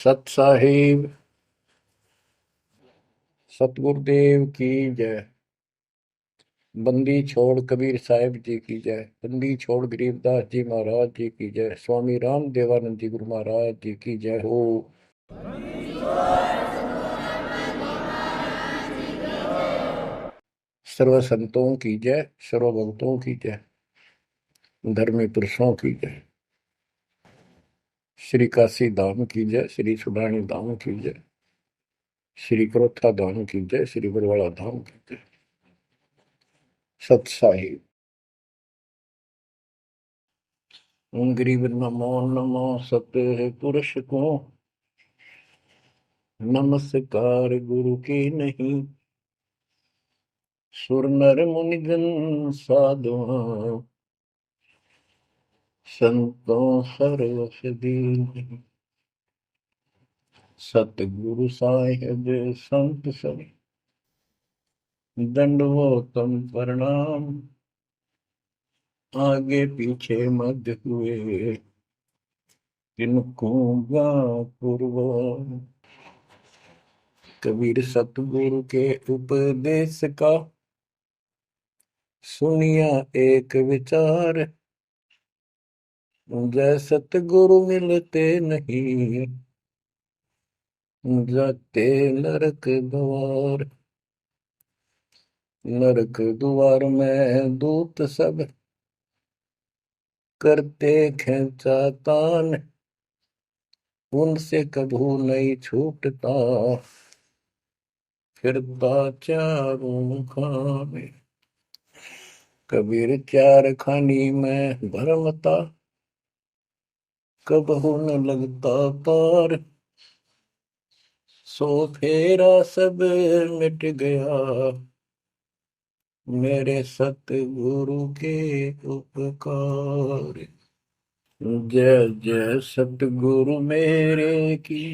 सत साहिब सतगुरुदेव की जय। बंदी छोड़ कबीर साहिब जी की जय। बंदी छोड़ गरीबदास जी महाराज जी की जय। स्वामी राम देवानंद जी गुरु महाराज जी की जय हो। सर्व संतों की जय, सर्व भक्तों की जय, धर्मी पुरुषों की जय। श्री काशी धाम की जय, श्री सुडानी धाम की जय, श्री क्रोथा धाम की जय, श्री बरवाड़ा धाम की जय। सत साहिब गरीब नमो नमो सत्य पुरुष को नमस्कार गुरु की नहीं। सुर नर मुनिजन साधुआ संतों सर्वस दीन। सतगुरु साहिब संत सब दंडवतम प्रणाम। आगे पीछे मध्य हुए तिनको पूर्व। कबीर सतगुरु के उपदेश का सुनिया एक विचार। जय सतगुरु मिलते नहीं जाते नरक द्वार। नरक द्वार में दूत सब करते खेचातान। उनसे कभू नहीं छूटता फिरता चारों खाने। कबीर चार खानी में भरमता कबहू न लगता पार। सो फेरा सब मिट गया मेरे सतगुरु के उपकार। जय जय सतगुरु मेरे की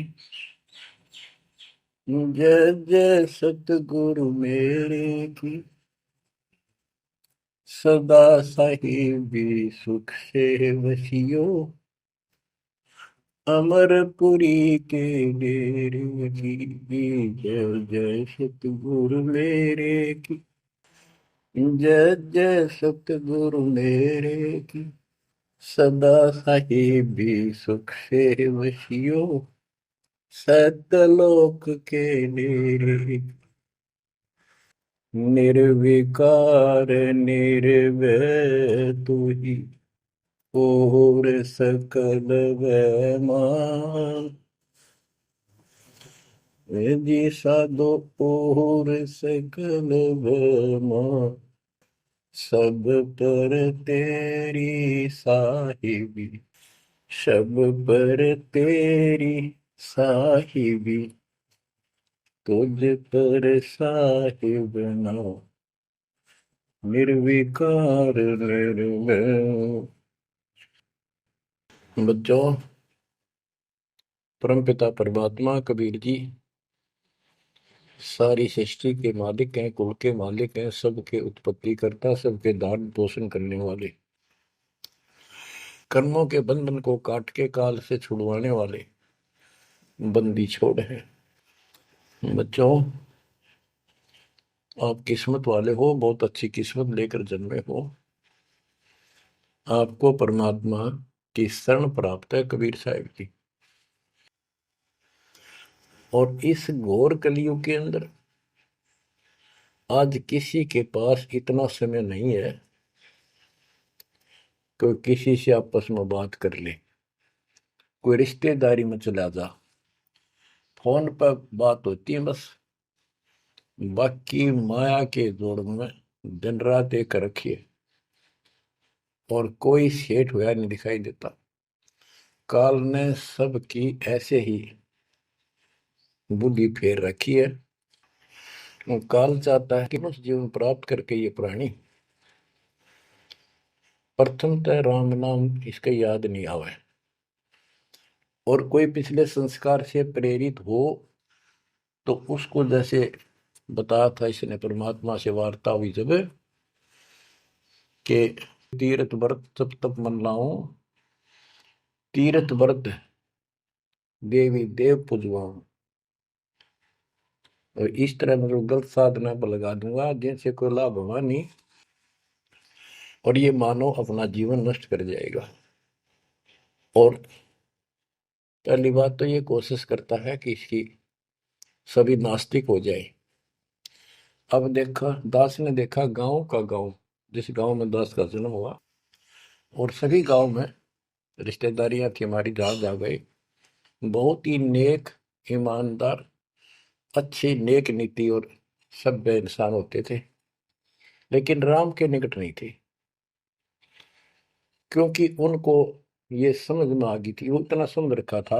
जय जय सतगुरु मेरे की। सदा साहिबी सुख से वसियो अमरपुरी के डेरे की। जय जय सतगुरु मेरे की जय जय सतगुरु मेरे की। सदा साहिबी सुख से वसियो सतलोक के डेरे। निर्विकार निर्भय तू ही और सकल वैमान। जी साधो और सकल वैमान। सब पर तेरी साहिबी सब पर तेरी साहिबी। तुझ पर साहिब नाम निर्विकार निर्भय। बच्चों, परमपिता परमात्मा कबीर जी सारी सृष्टि के मालिक हैं, कुल के मालिक हैं, सबके उत्पत्ति करता, सबके दान पोषण करने वाले, कर्मों के बंधन को काट के काल से छुड़वाने वाले बंदी छोड़ है। बच्चों, आप किस्मत वाले हो, बहुत अच्छी किस्मत लेकर जन्मे हो। आपको परमात्मा की शरण प्राप्त है कबीर साहिब की। और इस घोर कलयुग के अंदर आज किसी के पास इतना समय नहीं है कोई किसी से आपस में बात कर ले, कोई रिश्तेदारी में चला जा, फोन पर बात होती है बस। बाकी माया के जोड़ में दिन रात एक रखिए और कोई सेठ हुआ नहीं दिखाई देता। काल ने सबकी ऐसे ही बुद्धि फेर रखी है। काल चाहता है कि उस जीवन प्राप्त करके ये प्राणी प्रथमतः राम नाम इसका याद नहीं आवे और कोई पिछले संस्कार से प्रेरित हो तो उसको जैसे बताया था इसने परमात्मा से वार्ता हुई जब के तीर्थ व्रत तब तब मन लाऊं। तीर्थ व्रत देवी देव पुजवाऊं। और इस तरह मतलब गलत साधना पर लगा दूंगा जिनसे कोई लाभ होगा नहीं, और ये मानव अपना जीवन नष्ट कर जाएगा। और पहली बात तो ये कोशिश करता है कि इसकी सभी नास्तिक हो जाए। अब देखा, दास ने देखा गांव का गांव, जिस गांव में दास का जन्म हुआ, और सभी गांव में रिश्तेदारियां थी हमारी, जहां जा गए बहुत ही नेक, ईमानदार, अच्छी नेक नीति और सभ्य इंसान होते थे, लेकिन राम के निकट नहीं थे। क्योंकि उनको ये समझ में आ गई थी, वो इतना समझ रखा था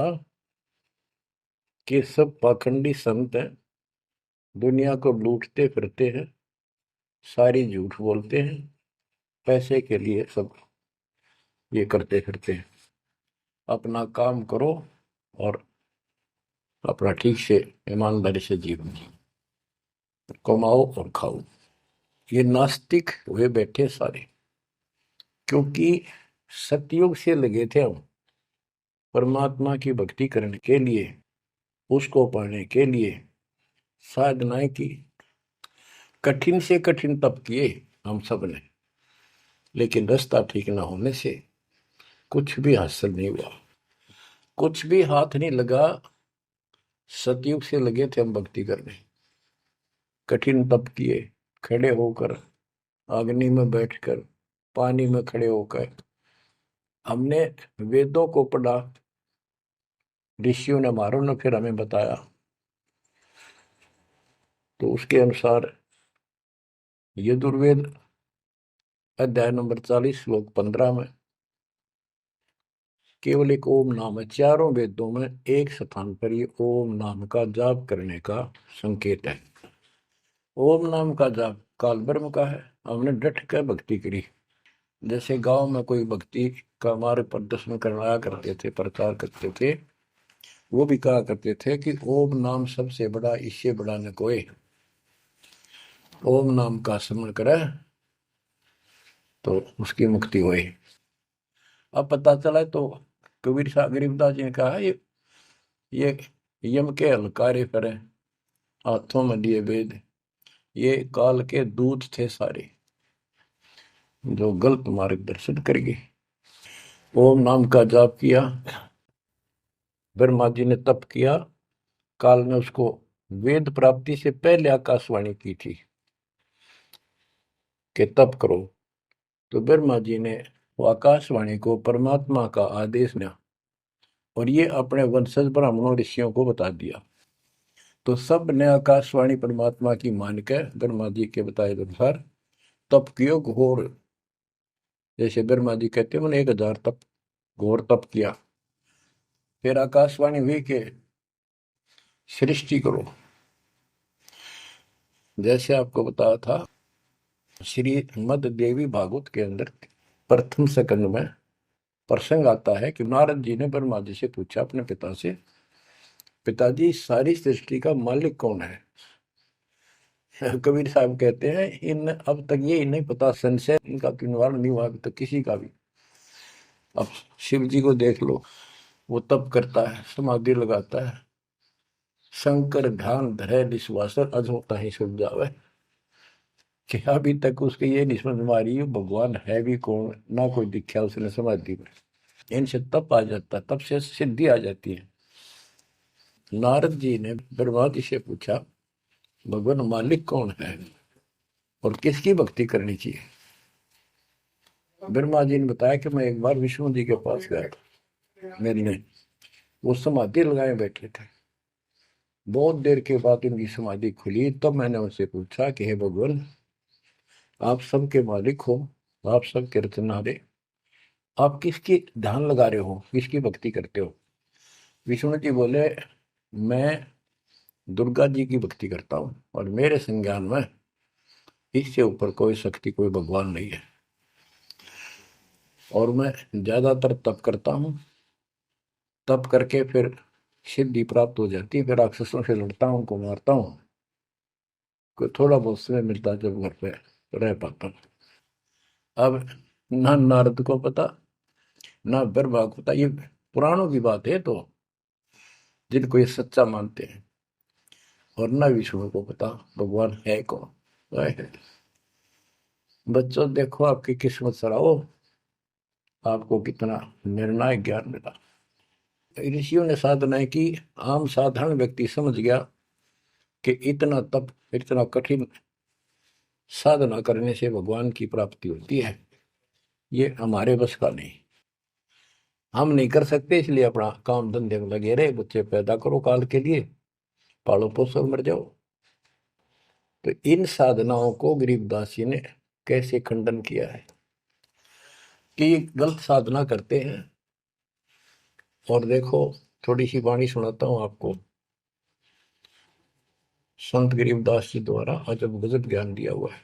कि सब पाखंडी संत हैं, दुनिया को लूटते फिरते हैं, सारी झूठ बोलते हैं, पैसे के लिए सब ये करते फिरते हैं। अपना काम करो और अपना ठीक से ईमानदारी से जीवन कमाओ और खाओ। ये नास्तिक हुए बैठे सारे, क्योंकि सतयुग से लगे थे हम परमात्मा की भक्ति करने के लिए, उसको पाने के लिए साधनाएं की, कठिन से कठिन तप किए हम सब ने, लेकिन रास्ता ठीक ना होने से कुछ भी हासिल नहीं हुआ, कुछ भी हाथ नहीं लगा। सतयुग से लगे थे हम भक्ति करने, कठिन तप किए, खड़े होकर, अग्नि में बैठकर, पानी में खड़े होकर, हमने वेदों को पढ़ा, ऋषियों ने हमारों ने फिर हमें बताया, तो उसके अनुसार यजुर्वेद अध्याय नंबर 40 श्लोक 15 में केवल एक ओम नाम है। चारों वेदों में एक स्थान पर ये ओम नाम का जाप करने का संकेत है। ओम नाम का जाप काल ब्रह्म का है। हमने डट कर भक्ति करी। जैसे गांव में कोई भक्ति का मार्ग प्रदर्शन करवाया करते थे, प्रचार करते थे, वो भी कहा करते थे कि ओम नाम सबसे बड़ा, इससे बड़ा न कोई। ओम नाम का स्मरण करे तो उसकी मुक्ति हुई। अब पता चला तो कबीर साहब गरीबदास जी ने कहा, ये यम के हलकारे करे, हाथों में लिए वेद, ये काल के दूत थे सारे, जो गलत मार्गदर्शन कर गए। ओम नाम का जाप किया, ब्रह्मा जी ने तप किया, काल ने उसको वेद प्राप्ति से पहले आकाशवाणी की थी कि तप करो। तो ब्रह्मा जी ने वो आकाशवाणी को परमात्मा का आदेश दिया, और ये अपने वंशज ब्राह्मणों ऋषियों को बता दिया। तो सब ने आकाशवाणी परमात्मा की मान के ब्रह्मा जी के बताए अनुसार तप कियो घोर। जैसे ब्रह्मा जी कहते हैं, मैंने 1000 तप, घोर तप किया। फिर आकाशवाणी हुई कि सृष्टि करो। जैसे आपको बताया था, श्री मद देवी भागवत के अंदर प्रथम स्कंद में प्रसंग आता है कि नारद जी ने ब्रह्मा जी से पूछा अपने पिता से, पिताजी सारी सृष्टि का मालिक कौन है? कबीर साहब कहते हैं, इन अब तक ये नहीं पता, संशय इनका निवारण नहीं हुआ अभी तक किसी का भी। अब शिव जी को देख लो, वो तप करता है, समाधि लगाता है, शंकर ध्यान धरे निश्वासर अजोता ही सुन जावे, कि अभी तक उसके ये नहीं समझ में आ रही है भगवान है भी कौन, ना कोई दिखा उसने समाधि में। इनसे तप आ जाता, तब से सिद्धि आ जाती है। नारद जी ने ब्रह्मा जी से पूछा, भगवान मालिक कौन है और किसकी भक्ति करनी चाहिए? ब्रह्मा जी ने बताया कि मैं एक बार विष्णु जी के पास गया, मिलने, वो समाधि लगाए बैठे थे। बहुत देर के बाद उनकी समाधि खुली, तब मैंने उनसे पूछा कि हे भगवान, आप सबके मालिक हो, आप सबके रचनहारे, आप किसकी ध्यान लगा रहे हो, किसकी भक्ति करते हो? विष्णु जी बोले, मैं दुर्गा जी की भक्ति करता हूँ, और मेरे संज्ञान में इससे ऊपर कोई शक्ति, कोई भगवान नहीं है, और मैं ज्यादातर तप करता हूँ, तप करके फिर सिद्धि प्राप्त हो जाती है, फिर राक्षसों से लड़ता हूँ, उनको मारता हूँ, कोई थोड़ा बहुत समय मिलता है जब घर पे रह पाता हूँ। अब ना नारद को पता, ना ब्रह्मा को पता, ये पुराणों की बात है। तो जिनको ये सच्चा मानते हैं, और न विष्णु को पता भगवान है कौन। है। बच्चों देखो आपकी किस्मत सराहो, आपको कितना निर्णायक ज्ञान मिला। ऋषियों ने साधना की, आम साधारण व्यक्ति समझ गया कि इतना तप, इतना कठिन साधना करने से भगवान की प्राप्ति होती है, ये हमारे बस का नहीं, हम नहीं कर सकते, इसलिए अपना काम धंधे में लगे रहे, बच्चे पैदा करो काल के लिए, पालो पोसो मर जाओ। तो इन साधनाओं को गरीबदास जी ने कैसे खंडन किया है कि ये गलत साधना करते हैं। और देखो, थोड़ी सी वाणी सुनाता हूं आपको, संत गरीबदास जी द्वारा अजब गजब ज्ञान दिया हुआ है।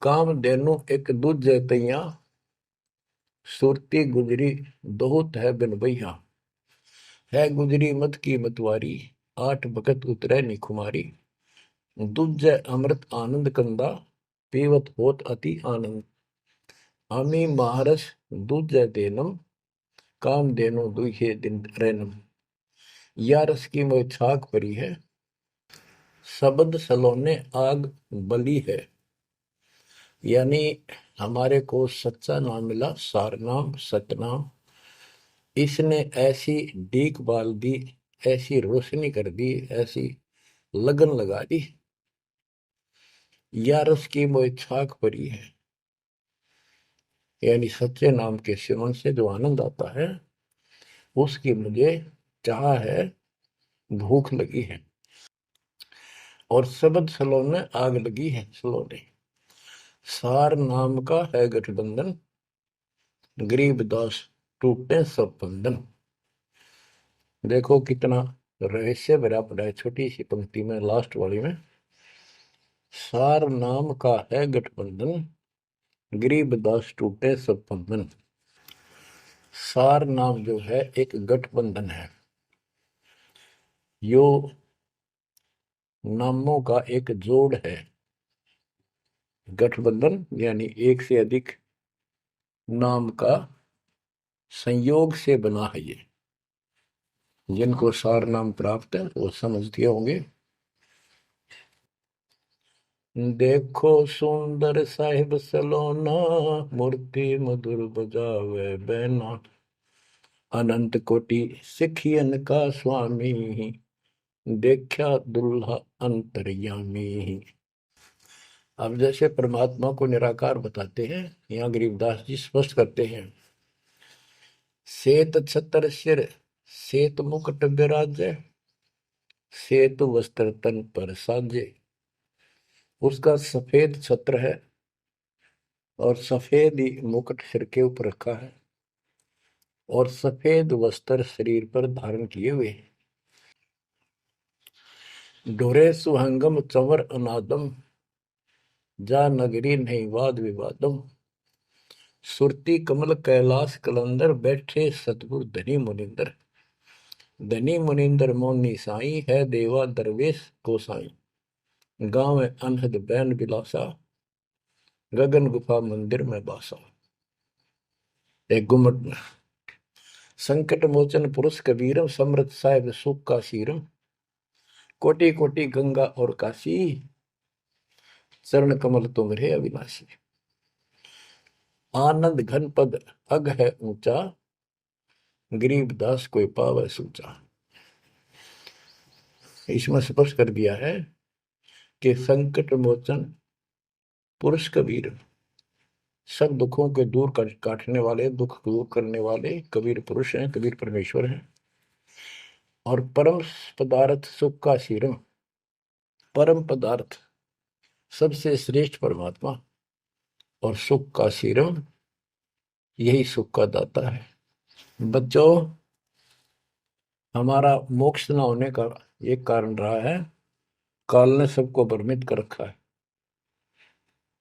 काम देनु एक दूजे तैया, सुरती गुजरी दोहत है बिन भैया, है गुजरी मत की मतवारी, आठ भगत उतरे निखुमारी, दूजे अमृत आनंद कंदा, पीवत होत अति आनंद, आमी महारस दूजे देनम, काम देनो दुहे दिन रैनम, या रस की मोह छाक परी है, शब्द सलोने आग बली है। यानी हमारे को सच्चा नाम मिला, सार नाम सतनाम, इसने ऐसी डीक बाल दी, ऐसी रोशनी कर दी, ऐसी लगन लगा दी, या रस की मोह छाक परी है। यानी सच्चे नाम के सेवन से जो आनंद आता है, उसकी मुझे चाह है, भूख लगी है। और शब्द सलोने आग लगी है, सलोने सार नाम का है गठबंधन, गरीब दास टूटे सब बंधन। देखो कितना रहस्य भरा पड़ा है छोटी सी पंक्ति में, लास्ट वाली में, सार नाम का है गठबंधन, गरीब दास टूटे सब बंधन। सार नाम जो है एक गठबंधन है, यो नामों का एक जोड़ है। गठबंधन यानी एक से अधिक नाम का संयोग से बना है ये। जिनको सार नाम प्राप्त है वो समझते होंगे। देखो सुंदर साहिब सलोना, मूर्ति मधुर बजावे बैना, अनंत कोटि सिखियन का स्वामी, देखा दुल्हा अंतर्यामी। अब जैसे परमात्मा को निराकार बताते हैं, यहाँ गरीबदास जी स्पष्ट करते हैं, श्वेत छत्र सिर श्वेत मुकुट विराजे, श्वेत वस्त्र तन पर साजे। उसका सफेद छत्र है और सफेद ही मुकुट सिर के ऊपर रखा है, और सफेद वस्त्र शरीर पर धारण किए हुए। डोरे सुहंगम चंवर अनादम, जा नगरी नहीं वाद विवादम, सुरती कमल कैलाश कलंदर, बैठे सतगुरु धनी मुनिंदर। धनी मुनिंदर मोनी साई, है देवा दरवेश गोसाई, गांव अनहद बैन बिलासा, गगन गुफा मंदिर में बासा। एक गुम्मट संकट मोचन पुरुष कबीरम, समृत साहिब सुख का सीरम, कोटि कोटि गंगा और काशी, चरण कमल तुम्हारे अविनाशी। आनंद घन पद अग है ऊंचा, गरीब दास कोई पावे सूचा। इसमें स्पष्ट कर दिया है कि संकट मोचन पुरुष कबीर, सब दुखों के दूर काटने वाले, दुख दूर करने वाले कबीर पुरुष हैं, कबीर परमेश्वर हैं। और परम पदार्थ सुख का सीरम, परम पदार्थ सबसे श्रेष्ठ परमात्मा, और सुख का सीरम यही सुख का दाता है। बच्चों, हमारा मोक्ष न होने का एक कारण रहा है, काल ने सबको भ्रमित कर रखा है।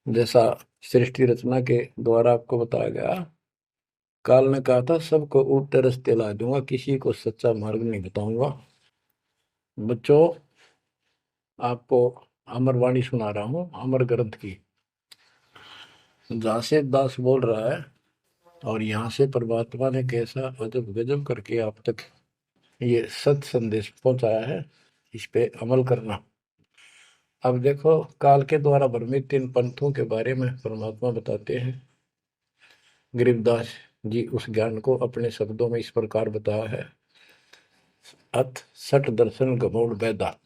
जैसा सृष्टि रचना के द्वारा आपको बताया गया, काल ने कहा था सबको उल्टे रास्ते ला दूंगा, किसी को सच्चा मार्ग नहीं बताऊंगा। बच्चों, आपको अमरवाणी सुना रहा हूं, अमर ग्रंथ की, जहां से दास बोल रहा है, और यहाँ से परमात्मा ने कैसा अजब गजब करके आप तक ये सत संदेश पहुंचाया है, इस पे अमल करना। अब देखो, काल के द्वारा भ्रमित तीन पंथों के बारे में परमात्मा बताते हैं। गरीबदास जी उस ज्ञान को अपने शब्दों में इस प्रकार बताया है। अथ सठ दर्शन गमोड़ बैदा,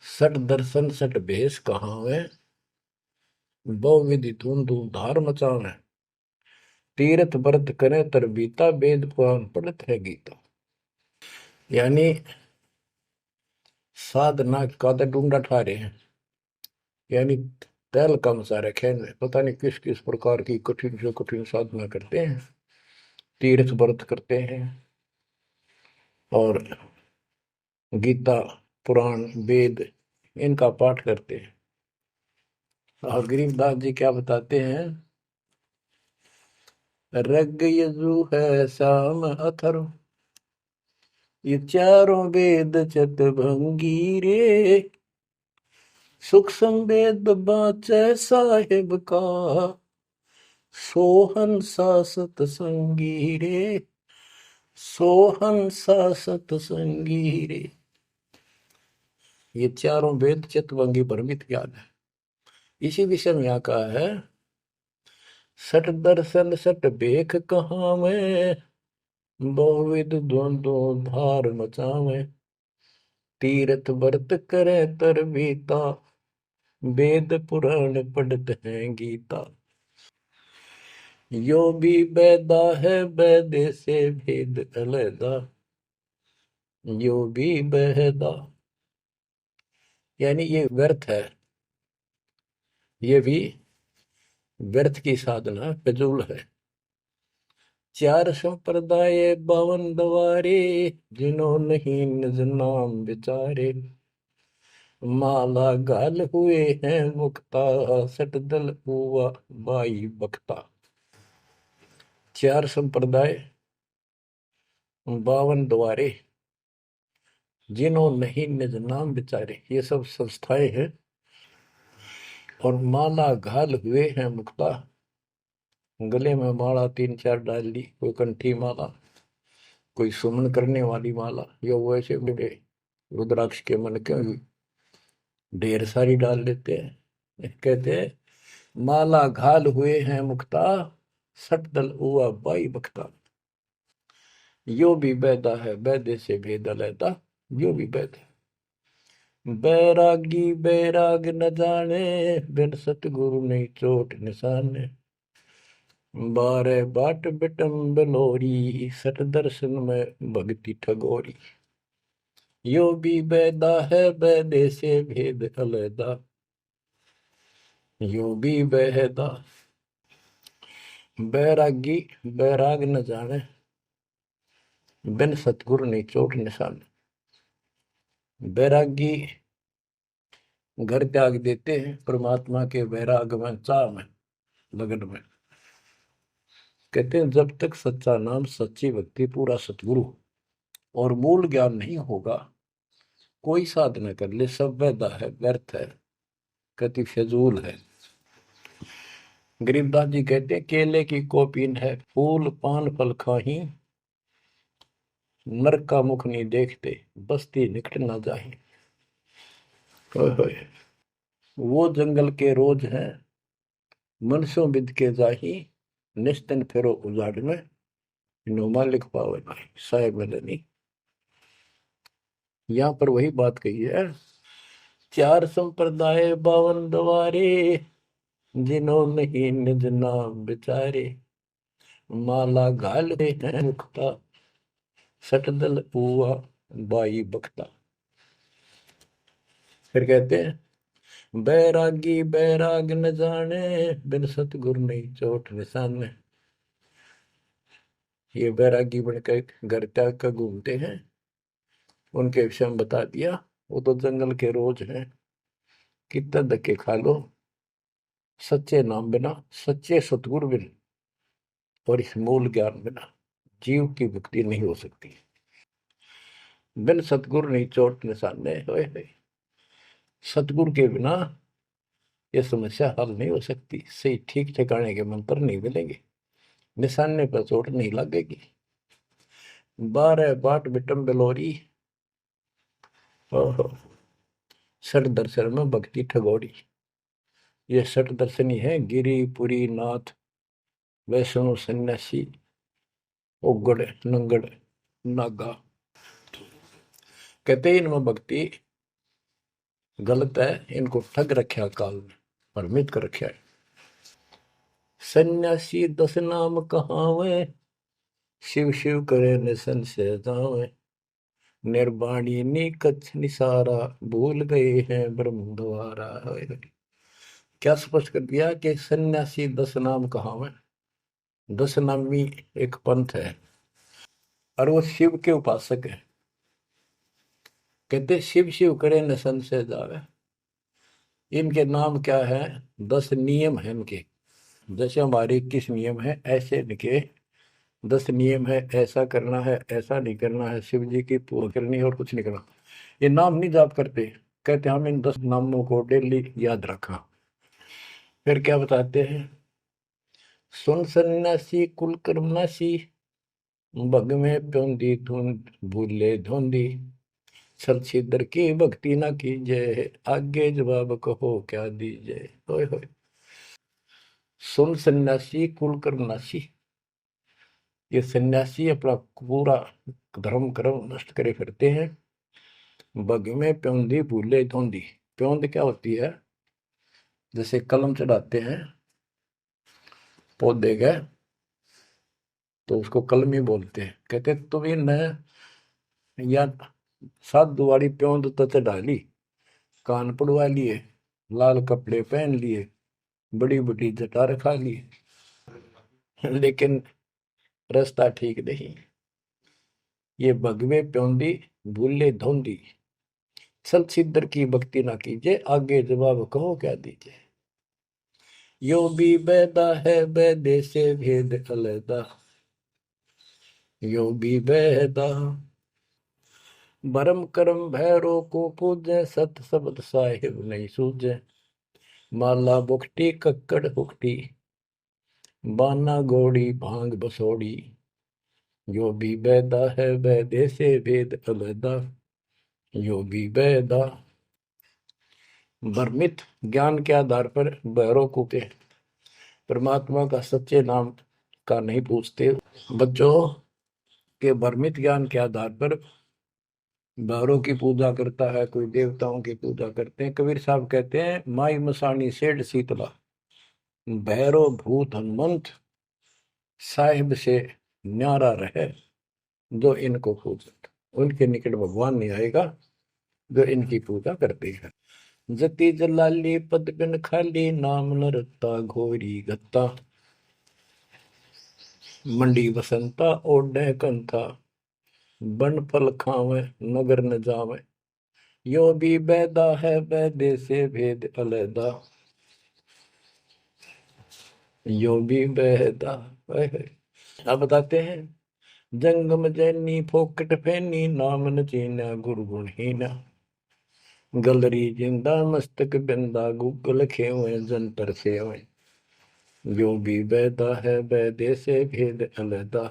सठ दर्शन सठ भेष कहावे, बहु विधि धूम धूम धार मचावे, तीर्थ व्रत करे तर बीता, वेद पुराण पढ़त है गीता। यानी साधना का तो ढूंढा ठा रहे हैं, यानी तैल कम सारे खेन में पता नहीं किस किस प्रकार की कठिन से कठिन साधना करते हैं, तीर्थ व्रत करते हैं और गीता पुराण वेद इनका पाठ करते हैं। और गरीबदास जी क्या बताते हैं, रग यजु है श्याम अथर्व, ये चारों वेद चतभंगी रे, सुख संवेद बाचै साहेब का, सोहन सा सतसंगी रे, सोहन सा सतसंगी रे। ये चारों वेद चितवंगी भ्रमित ज्ञान है। इसी विषय में यहाँ कहा है, सठ दर्शन सठ बेख कहाँ में, बहुविध द्वंद्व धार मचावे, तीर्थ व्रत करे तर बीता, वेद पुराण पढ़त है गीता। यो भी बैदा है बैदे से भेद अलैदा, यो भी बहदा, यानी ये व्यर्थ है, ये भी व्यर्थ की साधना फिजूल है। चार संप्रदाय बावन दवारे, जिन्हों नहीं निज नाम विचारे, माला गाल हुए हैं मुक्ता, सट दल हुआ बाई बख्ता। चार संप्रदाय, 52 द्वारे, जिन्हों नहीं निज नाम विचारे, ये सब संस्थाएं हैं। और माला घाल हुए हैं मुक्ता, गले में माला 3-4 डाल ली, कोई कंठी माला, कोई सुमन करने वाली माला, या वैसे बड़े रुद्राक्ष के मन के ढेर सारी डाल लेते हैं। कहते हैं माला घाल हुए हैं मुक्ता, सट दल हुआ बाई बख्ता। यो भी बैदा है बैदे से भेद अलैदा, यो भी बैद है। बैरागी बैराग न जाने, बिन सतगुरु नहीं चोट निशाने, बारे बाट बिटम बलोरी, सट दर्शन में भक्ति ठगोरी। यो भी बैदा है बैदे से भेद अलैदा, यो भी बैदा। बैरागी बैराग न जाने, बिन सतगुरु नहीं चोट निशान। बैरागी घर त्याग देते हैं परमात्मा के वैराग में, चाह में, लगन में। कहते हैं जब तक सच्चा नाम सच्ची भक्ति पूरा सतगुरु और मूल ज्ञान नहीं होगा, कोई साधना कर ले सब वैधा है, व्यर्थ है, कति फिजूल है। गरीबदास जी कहते हैं केले की कोपीन है, फूल पान फल खाही, नरक का मुख नहीं देखते, बस्ती निकट ना जाही। वो जंगल के रोज हैं, मनसों बिद के जाही, निस्तन फेरो उजाड़ में, नुमा लिख पावे भाई साहेब मदनी। यहाँ पर वही बात कही है, चार संप्रदाय 52 द्वारे, जिन्हों नहीं निज नाम विचारे, माला घाल हैं मुक्ता, सटदल हुआ बाई बख्ता। फिर कहते हैं बैरागी बैराग न जाने, बिन सतगुरु नहीं चोट निशान। ये बैरागी बनकर घर त्याग कर घूमते हैं, उनके विषय में बता दिया, वो तो जंगल के रोज हैं, कितना धक्के खा लो, सच्चे नाम बिना, सच्चे सतगुरु बिना और इस मूल ज्ञान बिना जीव की मुक्ति नहीं हो सकती। बिन सतगुरु नहीं चोट निशाने, होए सतगुरु के बिना ये समस्या हल नहीं हो सकती। सही ठीक ठिकाने के मंत्र नहीं मिलेंगे, निशाने पर चोट नहीं लगेगी। 12 बाट बिटम बिलोरी। ओहो। सठ दर्शन में भक्ति ठगोरी। ये सठ दर्शनी है गिरी पुरी नाथ वैष्णो सन्यासी उगड़ नंगड़ नागा। कहते हैं इनमें भक्ति गलत है, इनको ठग रखा काल में, भ्रमित कर रखा है। सन्यासी 10 नाम कहावे शिव शिव करे न संशय जावे। निर्वाणी निकच निसारा भूल गए हैं ब्रह्म द्वारा। क्या स्पष्ट कर दिया कि सन्यासी 10 नाम कहावे। 10 नामी एक पंथ है और वो शिव के उपासक है। कहते शिव शिव करे न संशय जावे। इनके नाम क्या है? 10 नियम है इनके। जैसे हमारे 21 नियम है, ऐसे इनके 10 नियम है। ऐसा करना है, ऐसा नहीं करना है, शिव जी की पूजा करनी है और कुछ नहीं करना। ये नाम नहीं जाप करते। कहते हम इन 10 नामों को डेली याद रखा। फिर क्या बताते हैं? सुन सन्यासी कुल कर्मनाशी भग में प्योंदी धुंध भूले धुंधी। छल छिद्र की भक्ति ना कीजिए आगे जवाब कहो क्या दीजिए। होय होय। सुन सन्यासी कुल कर्मनाशी। ये सन्यासी अपना पूरा धर्म कर्म नष्ट करे फिरते हैं। बग में प्योंदी भूले धोंदी। प्योंद क्या होती है? जैसे कलम चढ़ाते हैं पौधे गए तो उसको कलमी बोलते हैं। कहते तुम इन या साधु वाली प्योंद तो चढ़ा ली, कान पड़वा लिए, लाल कपड़े पहन लिए, बड़ी बड़ी जटा रखा ली, लेकिन रास्ता ठीक नहीं। ये भगवे प्योंदी भूले धोंदी। छल छिद्र की भक्ति ना कीजिए आगे जवाब कहो क्या दीजिए। यो भी बैदा है बैदे से भेद अलैदा। यो भी बैदा भरम करम भैरो को पूजे सत शब्द साहिब नहीं सूझे। माला बुखटी कक्कड़ बुखटी बाना घोड़ी भांग बसोड़ी। यो भी बैदा है बैदे से भेद अलैदा। यो भी बैदा भ्रमित ज्ञान के आधार पर भैरों को के परमात्मा का सच्चे नाम का नहीं पूछते। बच्चों के भ्रमित ज्ञान के आधार पर भैरों की पूजा करता है, कोई देवताओं की पूजा करते हैं। कबीर साहब कहते हैं माई मसानी सेठ शीतला भैरव भूत हनुमंत साहिब से न्यारा रहे जो इनको पूजत। उनके निकट भगवान नहीं आएगा जो इनकी पूजा करते हैं। जति जलाली पद बिन खाली नाम न रत्ता घोरी गत्ता। मंडी बसंता ओढ़े कंथा बन फल खावे नगर न जावे। यो भी बैदा है बैदे से भेद अलैदा। यो भी बैदा। अब बताते हैं जंगम जैनी फोकट फैनी नाम न चीना गुरु गुणहीना। गलरी जिंदा मस्तक बिंदा गूगल खेवे जंतर सेवे। यो भी बैदा है बैदे से भेद अलैदा।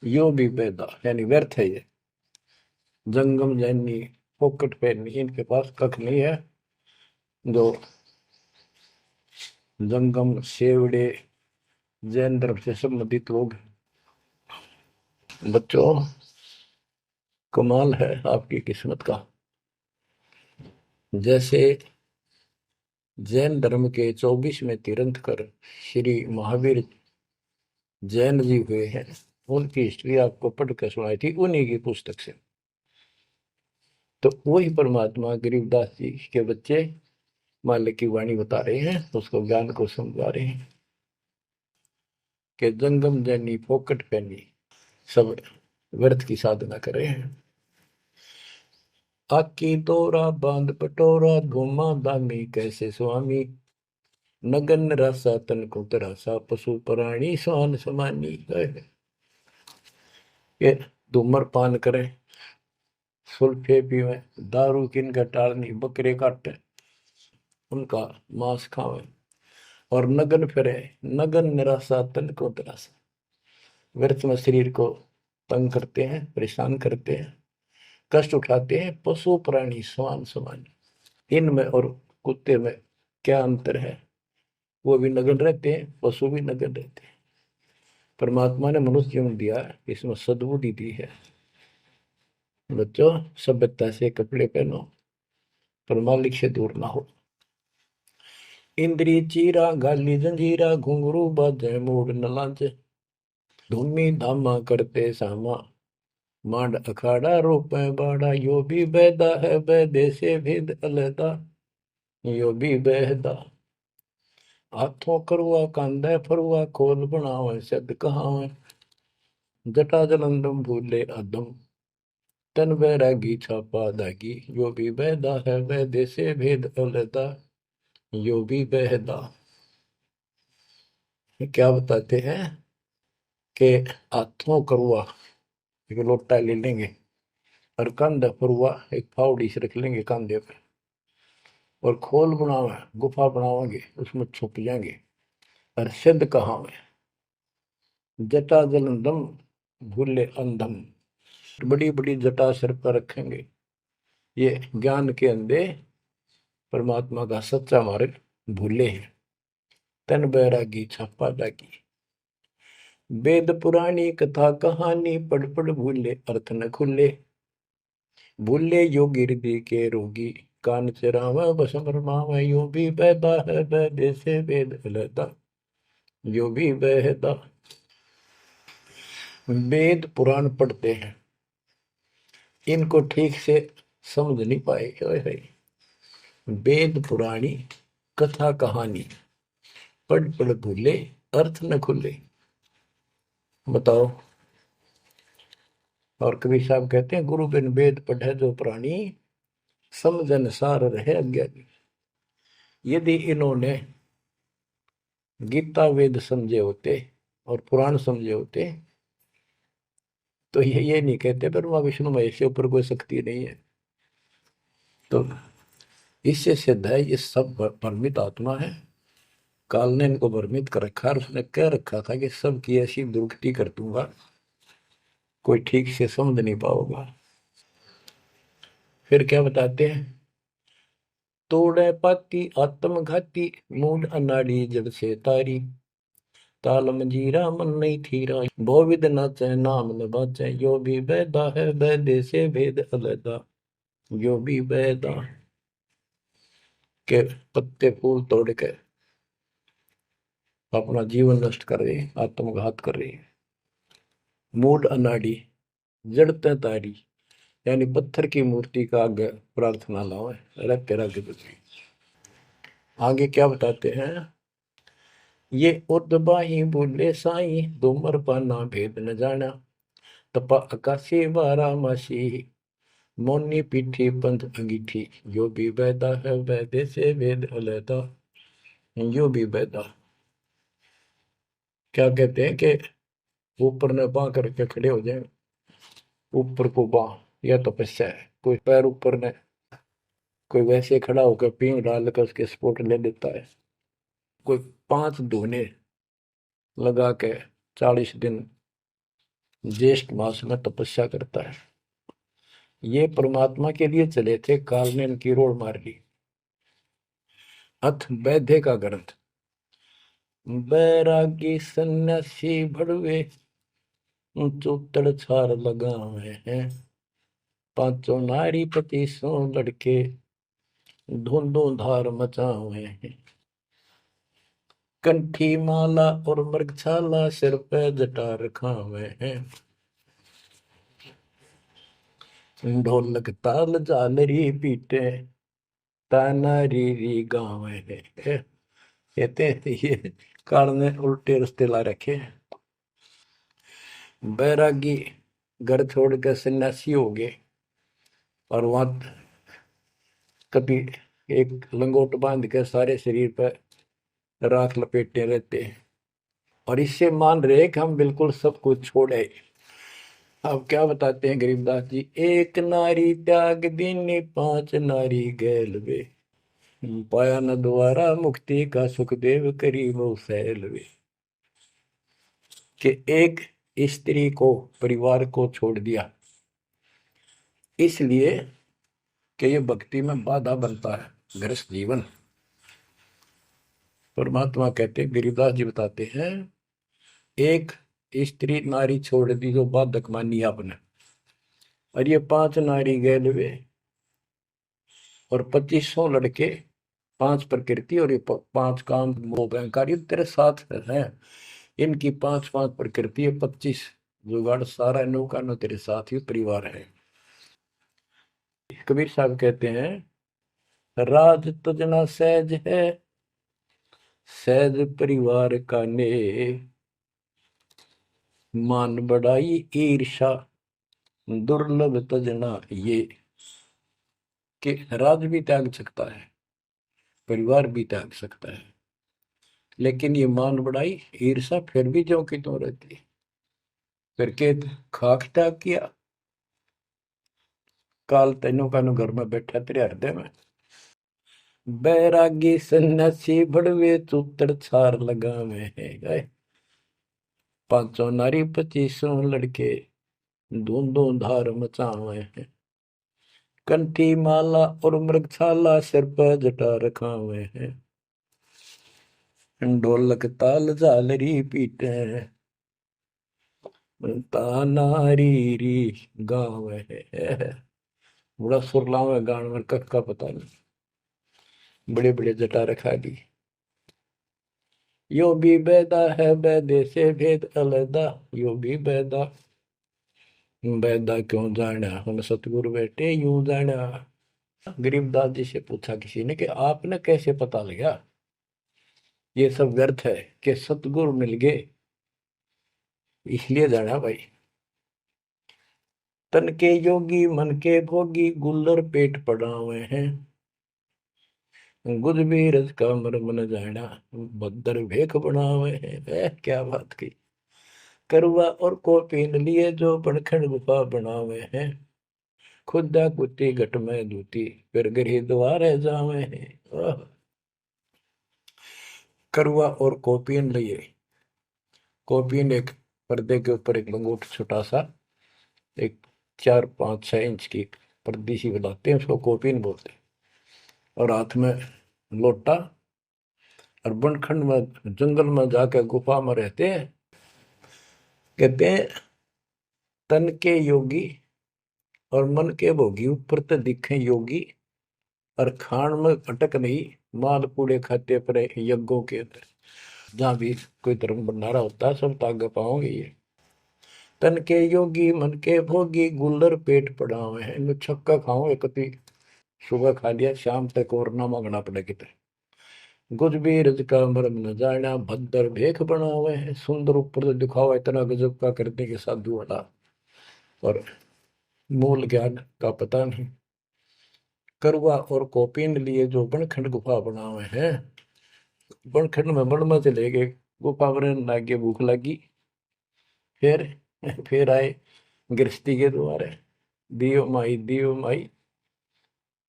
यो भी बैदा यानी व्यर्थ है ये। जंगम जैनी फोकट फैनी इनके पास कख नहीं है। जो जंगम सेवड़े जैन धर्म से संबंधित लोग। बच्चों कमाल है आपकी किस्मत का। जैसे जैन धर्म के 24वें तीर्थंकर श्री महावीर जैन जी हुए हैं। उनकी हिस्ट्री आपको पढ़कर सुनाई थी उन्हीं की पुस्तक से। तो वही परमात्मा गरीबदास जी के बच्चे मालिक की वाणी बता रहे हैं, उसको ज्ञान को समझा रहे हैं कि जंगम जैनी फोकट पैनी सब व्यर्थ की साधना कर रहे हैं। आकी तोरा बांध पटोरा घुमा दामी कैसे स्वामी। नगन रासा तन को तरासा पशु प्राणी स्वान समानी। ये धूम्रपान करे, सुल्फे पीवे, दारू किनका टालनी, बकरे काटे उनका मांस खावे और नगन फिरे। नगन निराशा तन को तरासा। व्यर्थ में शरीर को तंग करते हैं, परेशान करते हैं, कष्ट उठाते हैं। पशु प्राणी समान समान, इनमें और कुत्ते में क्या अंतर है? वो भी नग्न रहते हैं, पशु भी नग्न रहते हैं। परमात्मा ने मनुष्य जीवन दिया, इसमें सद्बुद्धि दी है। बच्चों, सभ्यता से कपड़े पहनो, पर मालिक से दूर ना हो। इंद्री चीरा गाली जंजीरा, घुंघरू बाजे मूड न लाजे। धूमी धामा करते सामा, मांड अखाड़ा रोपे बाड़ा। यो भी बैदा है बैदे से भेद अलहदा, यो भी बहदा। हाथों करुआ कांदे फरुआ, खोल बनावे सद कहावे। जटा जलंदम भूले अदम, तन बैरागी छापा दागी। यो भी बैदा है बैदे से भेद अलहदा, यो भी बहदा। क्या बताते हैं कि हाथों करुआ एक लोटा ले लेंगे, और कंधा फरुआ एक फावड़ी से रख लेंगे कंधे पे, और खोल बनावे गुफा बनावांगे, उसमें छुप जाएंगे। और सिद्ध कहाँ में? जटा जलंदम भूले अंधम। बड़ी बड़ी जटा सिर पर रखेंगे, ये ज्ञान के अंधे परमात्मा का सच्चा मार्ग भूले हैं। तन बैरागी छापा दागी। वेद पुरानी कथा कहानी, पढ़ पढ़ भूले अर्थ न खुले। भूले योगी हृदय के रोगी, कान चरावा बस भरमावा। यो भी बैदा है बैदे से वेद अलहदा, यो भी बहदा। वेद पुराण पढ़ते हैं, इनको ठीक से समझ नहीं पाए। वेद पुराणी कथा कहानी, पढ़ पढ़ भूले अर्थ न खुले। बताओ। और कबीर साहब कहते हैं, गुरु बिन वेद पढ़े जो प्राणी, समझन सार रहे अज्ञानी। यदि इन्होंने गीता वेद समझे होते और पुराण समझे होते, तो ये नहीं कहते ब्रह्मा विष्णु महेश से ऊपर कोई शक्ति नहीं है। तो इससे सिद्ध है ये सब भ्रमित आत्मा है। काल ने इनको भ्रमित कर रखा, और उसने कह रखा था कि सबकी ऐसी दुर्गति कर दूंगा, कोई ठीक से समझ नहीं पाओगा। फिर क्या बताते हैं? तोड़े पाती आत्मघाती, मूड अनाड़ी जड़ से तारी। ताल मंजीरा मन नहीं थीरा, बहुविध नाचे नाम न बाचे। यो भी बैदा है बैदे से भेद अलहदा, यो भी बैदा। के पत्ते फूल तोड़ के अपना जीवन नष्ट कर रहे, आत्मघात कर रहे। मूड अनाड़ी जड़ते तारी, यानी पत्थर की मूर्ति का आगे प्रार्थना लाओ, रख के रख दो। आगे क्या बताते हैं? ये उर्दबाही बोले साई, दुमर पाना भेद न जाना। तपा आकाशी वारा मासी, मोनी पीठी पंथ अंगीठी। यो भी बैदा है बैदे से वेद अलहदा, यो भी बैदा। क्या कहते हैं कि ऊपर ने बां करके खड़े हो जाए, ऊपर को बां, यह तपस्या है। कोई पैर ऊपर ने, कोई वैसे खड़ा होकर पींग डाल कर उसके स्पोर्ट ले देता है। कोई 5 धोने लगा के 40 दिन ज्येष्ठ मास में तपस्या करता है। ये परमात्मा के लिए चले थे, काल ने इनकी रोड मार ली। अथ वैद्य का ग्रंथ। बैरागी सन्यासी भड़वे, चौतड़ छार लगावे हैं। पांचों नारी पति सो लड़के, धुंधो धार मचावे हैं। कंठी माला और मृगछाला, सिर पे जटा रखावे हैं। ढोलक ताल झालरी पीटे, ताना री गावे है। कहते हैं ये काल ने उल्टे रास्ते ला रखे। बैरागी घर छोड़ के सन्यासी हो गए, और वहां कभी एक लंगोट बांध के सारे शरीर पर राख लपेटे रहते हैं, और इससे मान रहे कि हम बिल्कुल सब कुछ छोड़े। अब क्या बताते हैं गरीबदास जी? एक नारी त्याग दीनी, 5 नारी गैल वे। पाया न द्वारा मुक्ति का, सुखदेव करी वो सैल वे। कि एक स्त्री को, परिवार को छोड़ दिया, इसलिए कि ये भक्ति में बाधा बनता है गृहस्थ जीवन। परमात्मा कहते, गिरिदास जी बताते हैं, एक स्त्री नारी छोड़ दी जो बाधक मानी आपने, और ये 5 नारी गैलवे और 2500 लड़के, 5 प्रकृति और ये 5 काम मोह अहंकार, ये तेरे साथ है। इनकी 5-5 प्रकृति है, 25 जुगाड़, सारा नौका नो तेरे साथ ही परिवार है। कबीर साहब कहते हैं, राज तुझना सहज है, सहज परिवार का ने, मान बढ़ाई ईर्षा दुर्लभ तजना ये। कि राज भी त्याग सकता है, परिवार भी त्याग सकता है, लेकिन ये मान बढ़ाई ईर्षा फिर भी ज्यों की त्यों रहती है। फिर के खाक त्याग किया, काल तेनों का घर में बैठा तेरे हृदय में। बैरागी सन्यासी बड़वे चूतर छार लगावे है गए, 500 नारी 2500 लड़के, धूंधों धार मचावे हैं। कंठी माला और मृगशाला सिर पर जटा रखावे हैं, ढोलक ताल झालरी पीटे, तानारी री गाँव है। बड़ा सुरलाव है गान में, कख का पता नहीं, बड़े बड़े जटा रखा दी। यो भी बैदा है बैदे से भेद अलदा, यो भी बैदा, बैदा क्यों जाना हम सतगुरु बैठे यूं जाना। गरीबदास जी से पूछा किसी ने कि आपने कैसे पता लगा ये सब व्यर्थ है, कि सतगुरु मिल गए इसलिए जाना भाई। तन के योगी मन के भोगी, गुल्लर पेट पड़ा हुए हैं, गुज भी रज का मर मन जाना, भद्र भेख बना हुए हैं। क्या बात की। करवा और को पीन लिए जो बनखंड गुफा बना हुए हैं, खुदा कुत्ती घट में दूती, फिर गृह द्वार जावे हैं। करवा और कोपीन लिए, कोपीन एक पर्दे के ऊपर एक लंगोट छोटा सा, एक 4-5-6 इंच की पर्दी सी बनाते हैं, उसको कोपीन बोलते हैं। और हाथ में लोटा, और बनखंड में जंगल में जाकर गुफा में रहते हैं। कहते हैं तन के योगी और मन के भोगी, ऊपर तो दिखे योगी और खान में अटक नहीं, माल कूड़े खाते पर यज्ञों के अंदर जहां भी कोई धर्म भंडारा होता है सब तागे पाओगे ये। तन के योगी मन के भोगी, गुल्लर पेट पड़ा हुए हैं, इनमें छक्का खाओ एक, सुबह खा लिया शाम तक और ना मांगना पड़े कितने। गुज भी रज का मरम न जाना, भद्र भेख बना हुए हैं, सुंदर ऊपर से दिखावा इतना गजब का करने के साधु वाला, और मूल ज्ञान का पता नहीं। करवा और कोपीन लिए जो बनखंड गुफा बना हुए हैं, बनखंड में बन में चले गए, गुफा में लागे भूख लगी, फिर फिर आए गृहस्थी के द्वारे, दियो माई,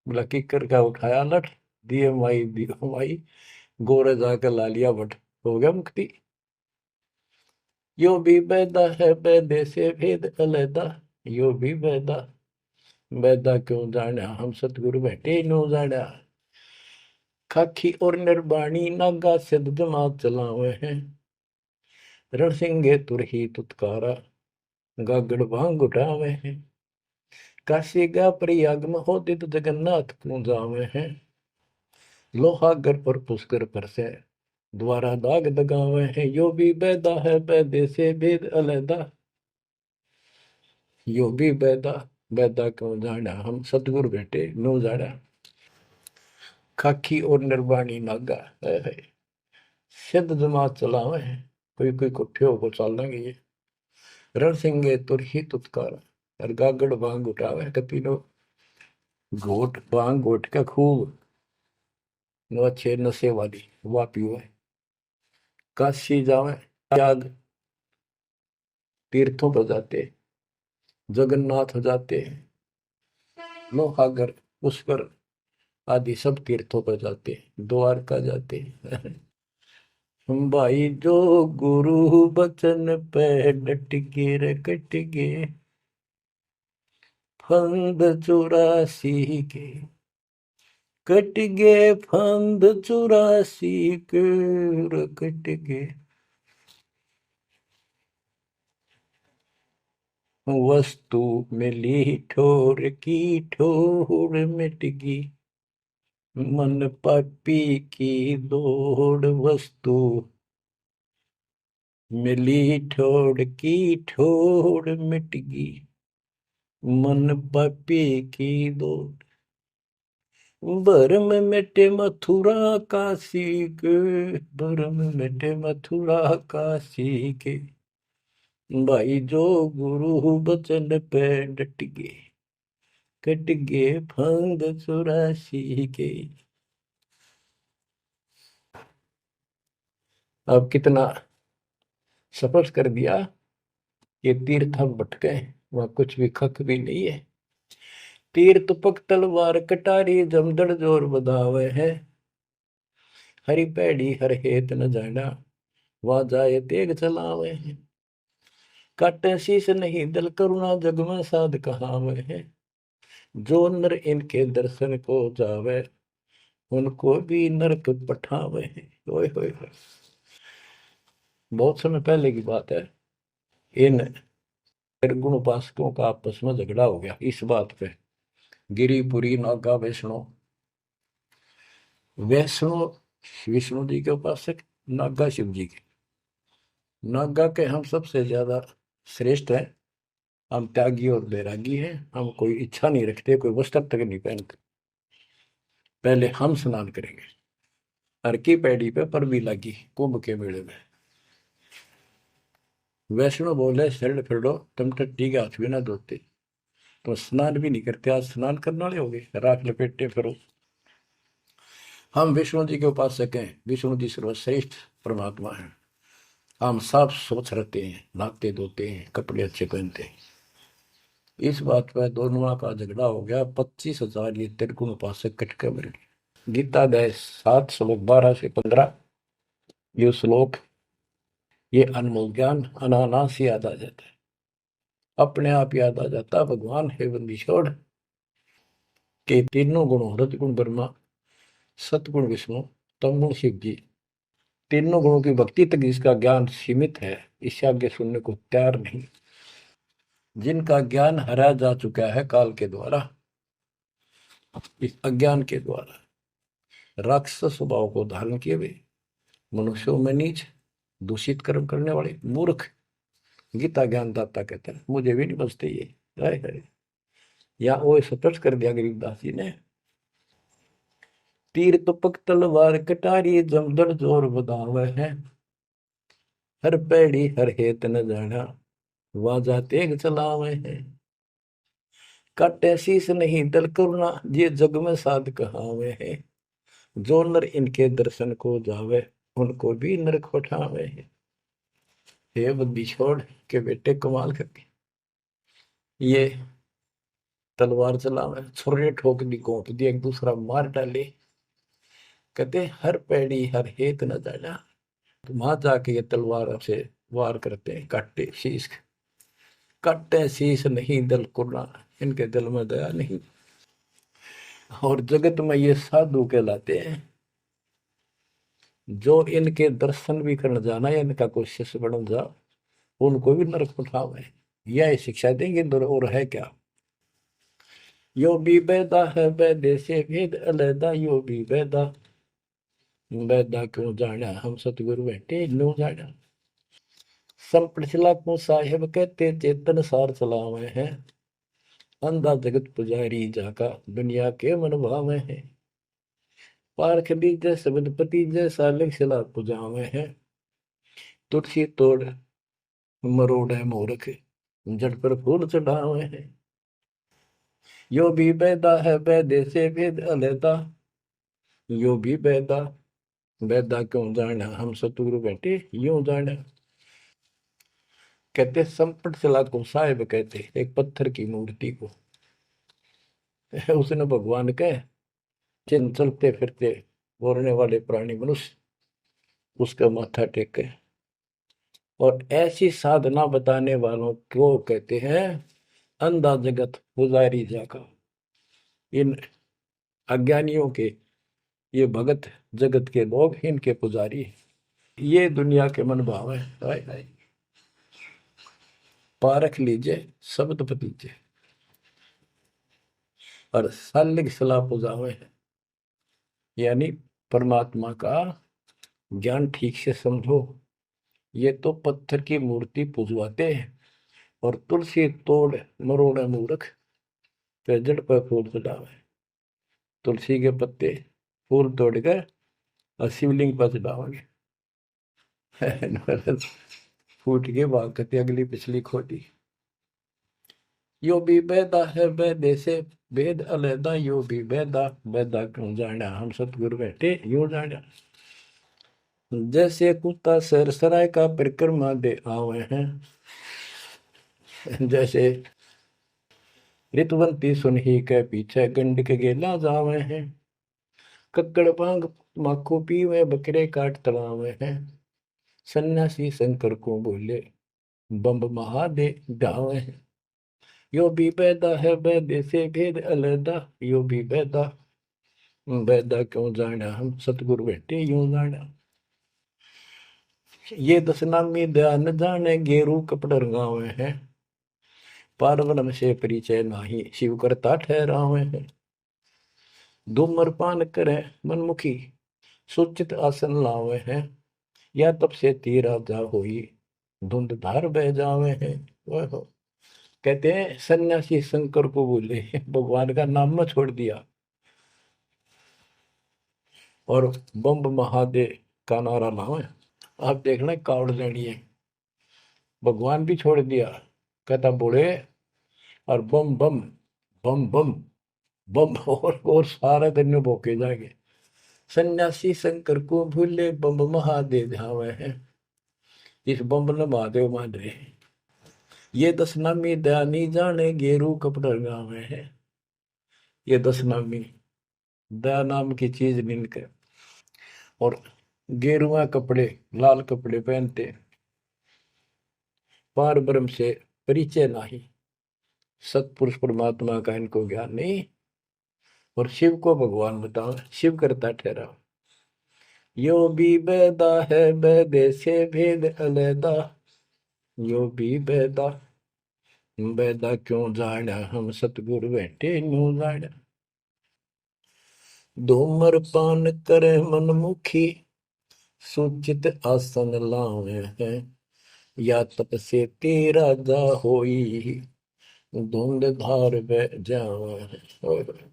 बोला किकर का उठाया लठ, दियो माई, गोरे जाकर ला लिया बट, हो गया मुक्ति। यो भी बैदा है बैदे से भेद अलैदा, यो भी बैदा, बैदा क्यों जाना हम सतगुरु बैठे नो जाना। खाखी और निर्बाणी नागा सिद्ध जमात चलावे हैं, रणसिंगे तुरही तुतकारा, गागड़ भांग उठावे हैं। काशी गा प्रयाग में होते तो जगन्नाथ क्यों जावे हैं, लोहागर पर पुष्कर पर से द्वारा दाग दगावे हैं। यो भी बैदा है बैदे से भेद अलैदा, यो भी बैदा, बैदा क्यों जाना हम सतगुरु बेटे नो जाना। खाकी और निर्वाणी नागा है, सिद्ध जमात चलावे हैं, कोई कोई कुठे को चाल लेंगे ये। रण सिंगे तुर ही तुतकार, और गागड़ भांग उठावे कपीनो, घोट भांग घोट का खूब नो अच्छे नशे वाली वा पीवे। काशी जावे, त्याग तीर्थों पर जाते, जगन्नाथ हो जाते, लोहागर पुष्कर आदि सब तीर्थों पर जाते, द्वारका जाते। भाई जो गुरु बचन पे डट के रे कट गए फंद 84 के, कट गए फंद 84 के रे कट गए। वस्तु मिली ठोर की ठोर मिट गई, मन पापी की दौड़। वस्तु मिली ठोर की ठोर मिट गई, मन पापी की दौड़। भरम मिटे मथुरा काशी के, भरम मिटे मथुरा काशी के। भाई जो गुरु बचन पे डट गए, कट गए फंद 84 के। अब कितना सफर कर दिया, ये तीर्थ हम भटके, वहां कुछ भी खक भी नहीं है। तीर तुपक तलवार कटारी जमदड़ जोर बधावे है, हरी पैड़ी हर हेत न जाना, वहां जाए तेग चलावे है। काटे शीश नहीं दल करुणा जग में साध कहावे है, जो नर इनके दर्शन को जावे, उनको भी नरक पठावे है। ओए होए होए। बहुत समय पहले की बात है, इन निर्गुण उपासकों का आपस में झगड़ा हो गया इस बात पे। गिरिपुरी नागा वैष्णो, वैष्णो विष्णु जी के उपासक, नागा शिव जी के। नागा के हम सबसे ज्यादा श्रेष्ठ हैं, हम त्यागी और बैरागी हैं, हम कोई इच्छा नहीं रखते, कोई वस्त्र तक नहीं पहनते। पहले हम स्नान करेंगे। हर की पैड़ी पे पर भी लगी कुंभ के मेले में। वैष्णो बोले शरण फिरो, तुम टट्टी के हाथ भी ना धोते, तो स्नान भी नहीं करते, आज स्नान करने वाले हो गए, राख लपेटे फिरो। हम विष्णु जी के उपासक हैं, विष्णु जी सर्वश्रेष्ठ परमात्मा हैं। हम साफ स्वच्छ रहते हैं, नहाते धोते हैं, कपड़े अच्छे पहनते हैं। इस बात पर दोनों का झगड़ा हो गया। 25,000 ये त्रिगुण उपासक कट के मर गए। गीता अध्याय 7 श्लोक 12 से 15, ये श्लोक, ये अनमोल ज्ञान अनायास याद आ जाता है, अपने आप याद आ जाता। भगवान है बंदी छोड़ के तीनों गुणों, रजगुण ब्रह्मा, सतगुण विष्णु, तमगुण शिव जी, तीनों गुणों की भक्ति तक जिसका ज्ञान सीमित है, इससे आगे सुनने को तैयार नहीं। जिनका ज्ञान हरा जा चुका है काल के द्वारा, इस अज्ञान के द्वारा, राक्षस स्वभाव को धारण किए हुए, मनुष्यों में नीच, दूषित कर्म करने वाले मूर्ख, गीता ज्ञान दाता कहते हैं, मुझे भी नहीं बचते ये। हाय या वो सतर्क कर दिया गरीबदास जी ने। तीर तुपक तलवार कटारी जमदड़ जोर बधावे है, हर पैड़ी हर हेत न जाना, वाजा तेग चलावे है। काटे शीस नहीं दल करुणा, ये जग में साध कहावे है, जो नर इनके दर्शन को जावे, उनको भी नरक उठावे है। हे बंदी छोड़ के बेटे कमाल करके ये तलवार चलावे, छुरे ठोक दी, घोंप दी, एक दूसरा मार डाले। कहते हर पैड़ी हर हेत न जाना, तो वहां जाके ये तलवार से वार करते हैं, काटे शीश, काटे शीश नहीं दल कुर्रा, इनके दिल में दया नहीं। और जगत में ये साधु कहलाते हैं, जो इनके दर्शन भी करने जाना या इनका कोई शिष्य बन जा, उनको भी नरक उठावे। यह शिक्षा देंगे और है क्या। यो भी बैदा है बैदे से भेद अलैदा, यो भी बैदा, बैदा क्यों जाना हम सतगुरु बैठे नो जाना। संप्रचला को साहेब कहते चेतन सार चलावे हैं, अंधा जगत पुजारी जाका दुनिया के मन भावे हैं। पारख दीजय सबदपति जैसा लिखला पुजावे हैं, तुलसी तोड़ मरोड़ है मूर्ख, जड़ पर फूल चढ़ावे हैं। यो भी बैदा है बैदे से भेद अलैदा, यो भी बैदा, बैदा क्यों जाना हम सतगुरु बैठे यूं जाना। कहते संपट चला को साहेब कहते एक पत्थर की मूर्ति को, उसने भगवान कहे, जिन चलते फिरते बोलने वाले प्राणी मनुष्य उसका माथा टेके। और ऐसी साधना बताने वालों को कहते हैं अंधा जगत पुजारी जाका। इन अज्ञानियों के, ये भगत जगत के लोग इनके पुजारी। ये दुनिया के मन भाव है। हाय हाय, पारख लीजिए शब्द पतीजे और सालिक सलाह पुजावे है। यानी परमात्मा का ज्ञान ठीक से समझो। ये तो पत्थर की मूर्ति पुजवाते हैं और तुलसी तोड़ मरोड़े मूर्ख पे जड़ पर फूल चढ़ावे। तुलसी के पत्ते फूल तोड़कर और शिवलिंग पर चढ़ावेंगे। फूट के भाग करते अगली पिछली खोटी। यो भी बेदा है बेदे से भेद अलैदा, यो भी बेदा बेदा क्यों जाना हम सतगुरु बैठे यूं जाना। जैसे कुत्ता सरसराय का परिक्रमा दे आवे हैं, जैसे ऋतुवंती सुनही के पीछे गंड के गेला जावे हैं। कक्कड़ पांग माखो पीवे बकरे काट तड़ावे हैं। सन्यासी शंकर को बोले बम्ब महादे ढावे हैं। यो भी बैदा है बैदे से भेद अलैदा, यो भी बैदा बैदा क्यों जाना हम सतगुरु बैठे यूं जाना। ये दशनामी ध्यान जाने गेरू कपड़ रंगावे हैं। पारब्रह्म से परिचय नाही शिव करता ठहरावे हैं। धूम्रपान करे मनमुखी सुचित आसन लावे हैं। या तब से तीरा जा होई धुंध धार बह जावे हैं। वह कहते हैं सन्यासी शंकर को बोले भगवान का नाम में छोड़ दिया और बम्ब महादेव का नारा लावे। आप देखना कावड़ लेनी है, भगवान भी छोड़ दिया, कहता बोले और बम बम बम बम बम और सारा दिन भोके जाएंगे। सन्यासी शंकर को भूले बम महादेव धावे हैं। इस बम ने महादेव मान रहे। ये दशनामी दयानी जाने गेरू कपड़ा गावे है। ये दशनामी दया नाम की चीज मिलकर और गेरुआ कपड़े लाल कपड़े पहनते। पार ब्रह्म से परिचय नहीं, सतपुरुष परमात्मा का इनको ज्ञान नहीं और शिव को भगवान बताओ, शिव करता ठहरा। यो भी बैदा है बैदे से भेद अलैदा, यो भी बैदा बैदा क्यों जाना हम सतगुरु बैठे यूं जाना। धूम्रपान करे मनमुखी सूचित आसन लावे हैं। या तप से तेरा जा होई धुंध धार बह जावे।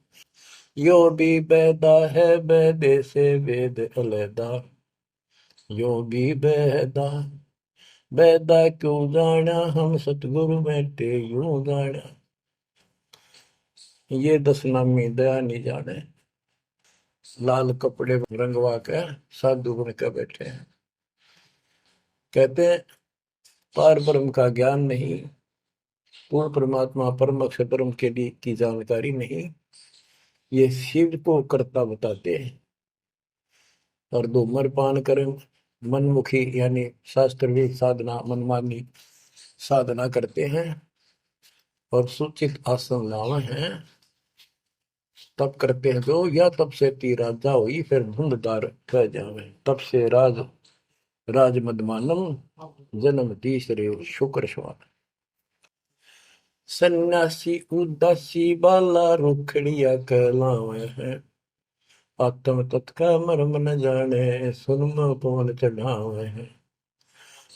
यो भी बैदा है बैदे से वेद अलैदा, यो भी बैदा बैदा क्यों जाना हम सतगुरु बैठे यूं जाना। ये दशनामी दया नहीं जाने, लाल कपड़े रंगवा के साधु बन के बैठे हैं। कहते हैं पार ब्रह्म का ज्ञान नहीं, पूर्ण परमात्मा परम अक्षर ब्रह्म के लिए की जानकारी नहीं, ये शिव को करता बताते हैं। और धूम्रपान करें मनमुखी यानी शास्त्र भी साधना मनमानी साधना करते हैं और सूचित आसन लावे हैं। तब करते हैं जो या तब से तीरा जाओ फिर धुंधदार कह जावे। तब से राज मदमानम जन्म तीसरे शुक्र श्वान। सन्यासी उदासी बाला रुखड़िया कहलावे हैं। आत्म तत्का मर्म न जाने सुनम पवन चढ़ावे हैं।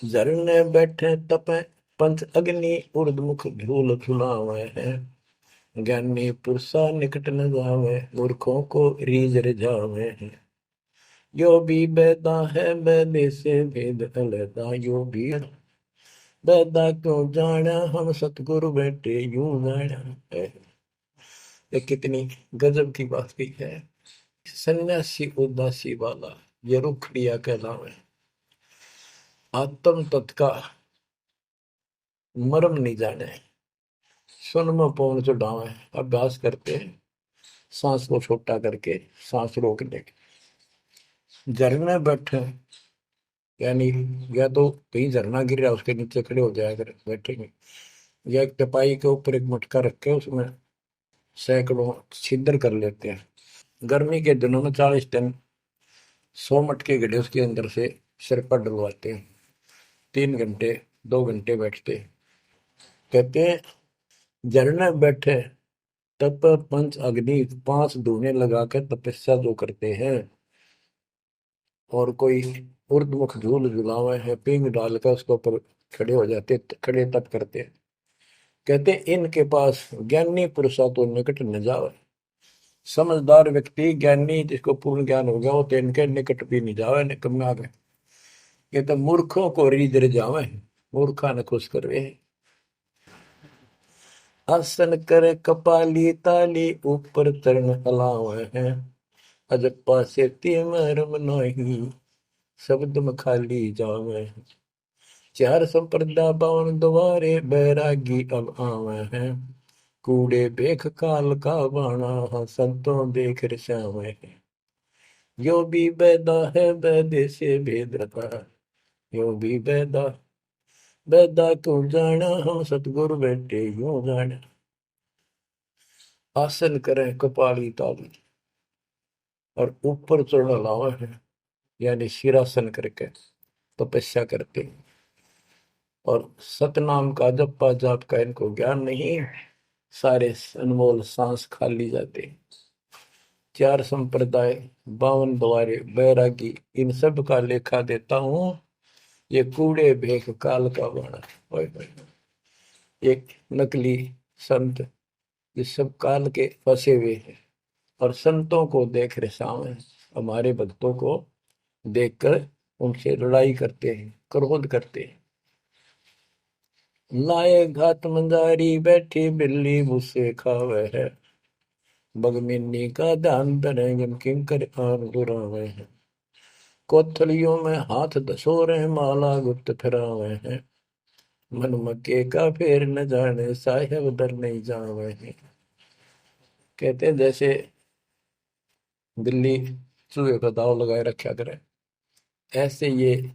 झरने बैठे तपे पंच अग्नि उर्दमुख धूल झुलावे हैं। ज्ञानी पुरुषा निकट न जावे मूर्खों को रीझ रिझावे हैं। यो भी बैदा है बैदे से भेद अलैदा, यो भी बैदा क्यों जाना हम सतगुरु बैठे यूं जाना। ये कितनी गजब की बात की है। सन्यासी उदासी वाला ये रुखड़िया कहलावे। आत्म तत्का मर्म नहीं जाने सुन में पौन चढ़ावे। अभ्यास करते हैं सांस को छोटा करके सांस रोकने के। झरने बैठे यानी या तो कहीं झरना गिर रहा है उसके नीचे खड़े हो जाया कर बैठेंगे, या एक टपाई के ऊपर एक मटका रख के उसमें सैकड़ों छिद्र कर लेते हैं। गर्मी के दिनों में 40 टन 100 मटके गड्ढे उसके अंदर से सिर पर डलवाते हैं। 3 घंटे 2 घंटे बैठते हैं। कहते हैं झरने बैठे तप पंच अग्नि 5 धूने लगा के तपस्या जो करते हैं, और कोई उर्दमुख झूल झुलावे है पींग डाल कर उसके ऊपर खड़े हो जाते, खड़े तप करते हैं। कहते हैं इनके पास ज्ञानी पुरुषा तो निकट न जावे। समझदार व्यक्ति ज्ञानी जिसको पूर्ण ज्ञान हो गया वो तो इनके निकट भी नहीं जावे, निकम आ गए। ये तो मूर्खों को रीदर जावे, मूर्खा ने खुश करवे। आसन करे कपाली ताली ऊपर चरण हलावे हैं, अजप्पा से तिमरम नहीं शब्द में खाली जावे। चार संप्रदा बावन द्वारे बैरागी अब आवे हैं, कूड़े बेख काल का बाणा संतों देख रसावे हैं। यो भी बैदा है बैदे से भेद रखा, यो भी बैदा बैदा क्यों जाना हम सतगुरु बैठे यूं जाना। आसन करें कपाली ताली और ऊपर चढ़ लावा है, यानी शिरासन करके तपस्या करते हैं। और सतनाम का जप्पा जाप का इनको ज्ञान नहीं, सारे अनमोल सांस खाली जाते। चार संप्रदाय 52 द्वारे बैरागी इन सब का लेखा देता हूं, ये कूड़े भेख काल का बाणा। ओए होए, एक नकली संत ये सब काल के फंसे हुए हैं, और संतों को देख रहे सामने, हमारे भक्तों को देखकर उनसे लड़ाई करते हैं, क्रोध करते हैं। लाए घात मंदारी बैठी बिल्ली मुझसे खावे है, बगमिनी का ध्यान धरे किंकर आन दुरावे हैं। कोथलियों में हाथ दसोरे माला गुप्त फिरावे हैं, मन मक्के का फेर न जाने साहेब दर नहीं जावे हैं। कहते हैं जैसे बिल्ली चूहे का दाव लगाए रखा करे, ऐसे ये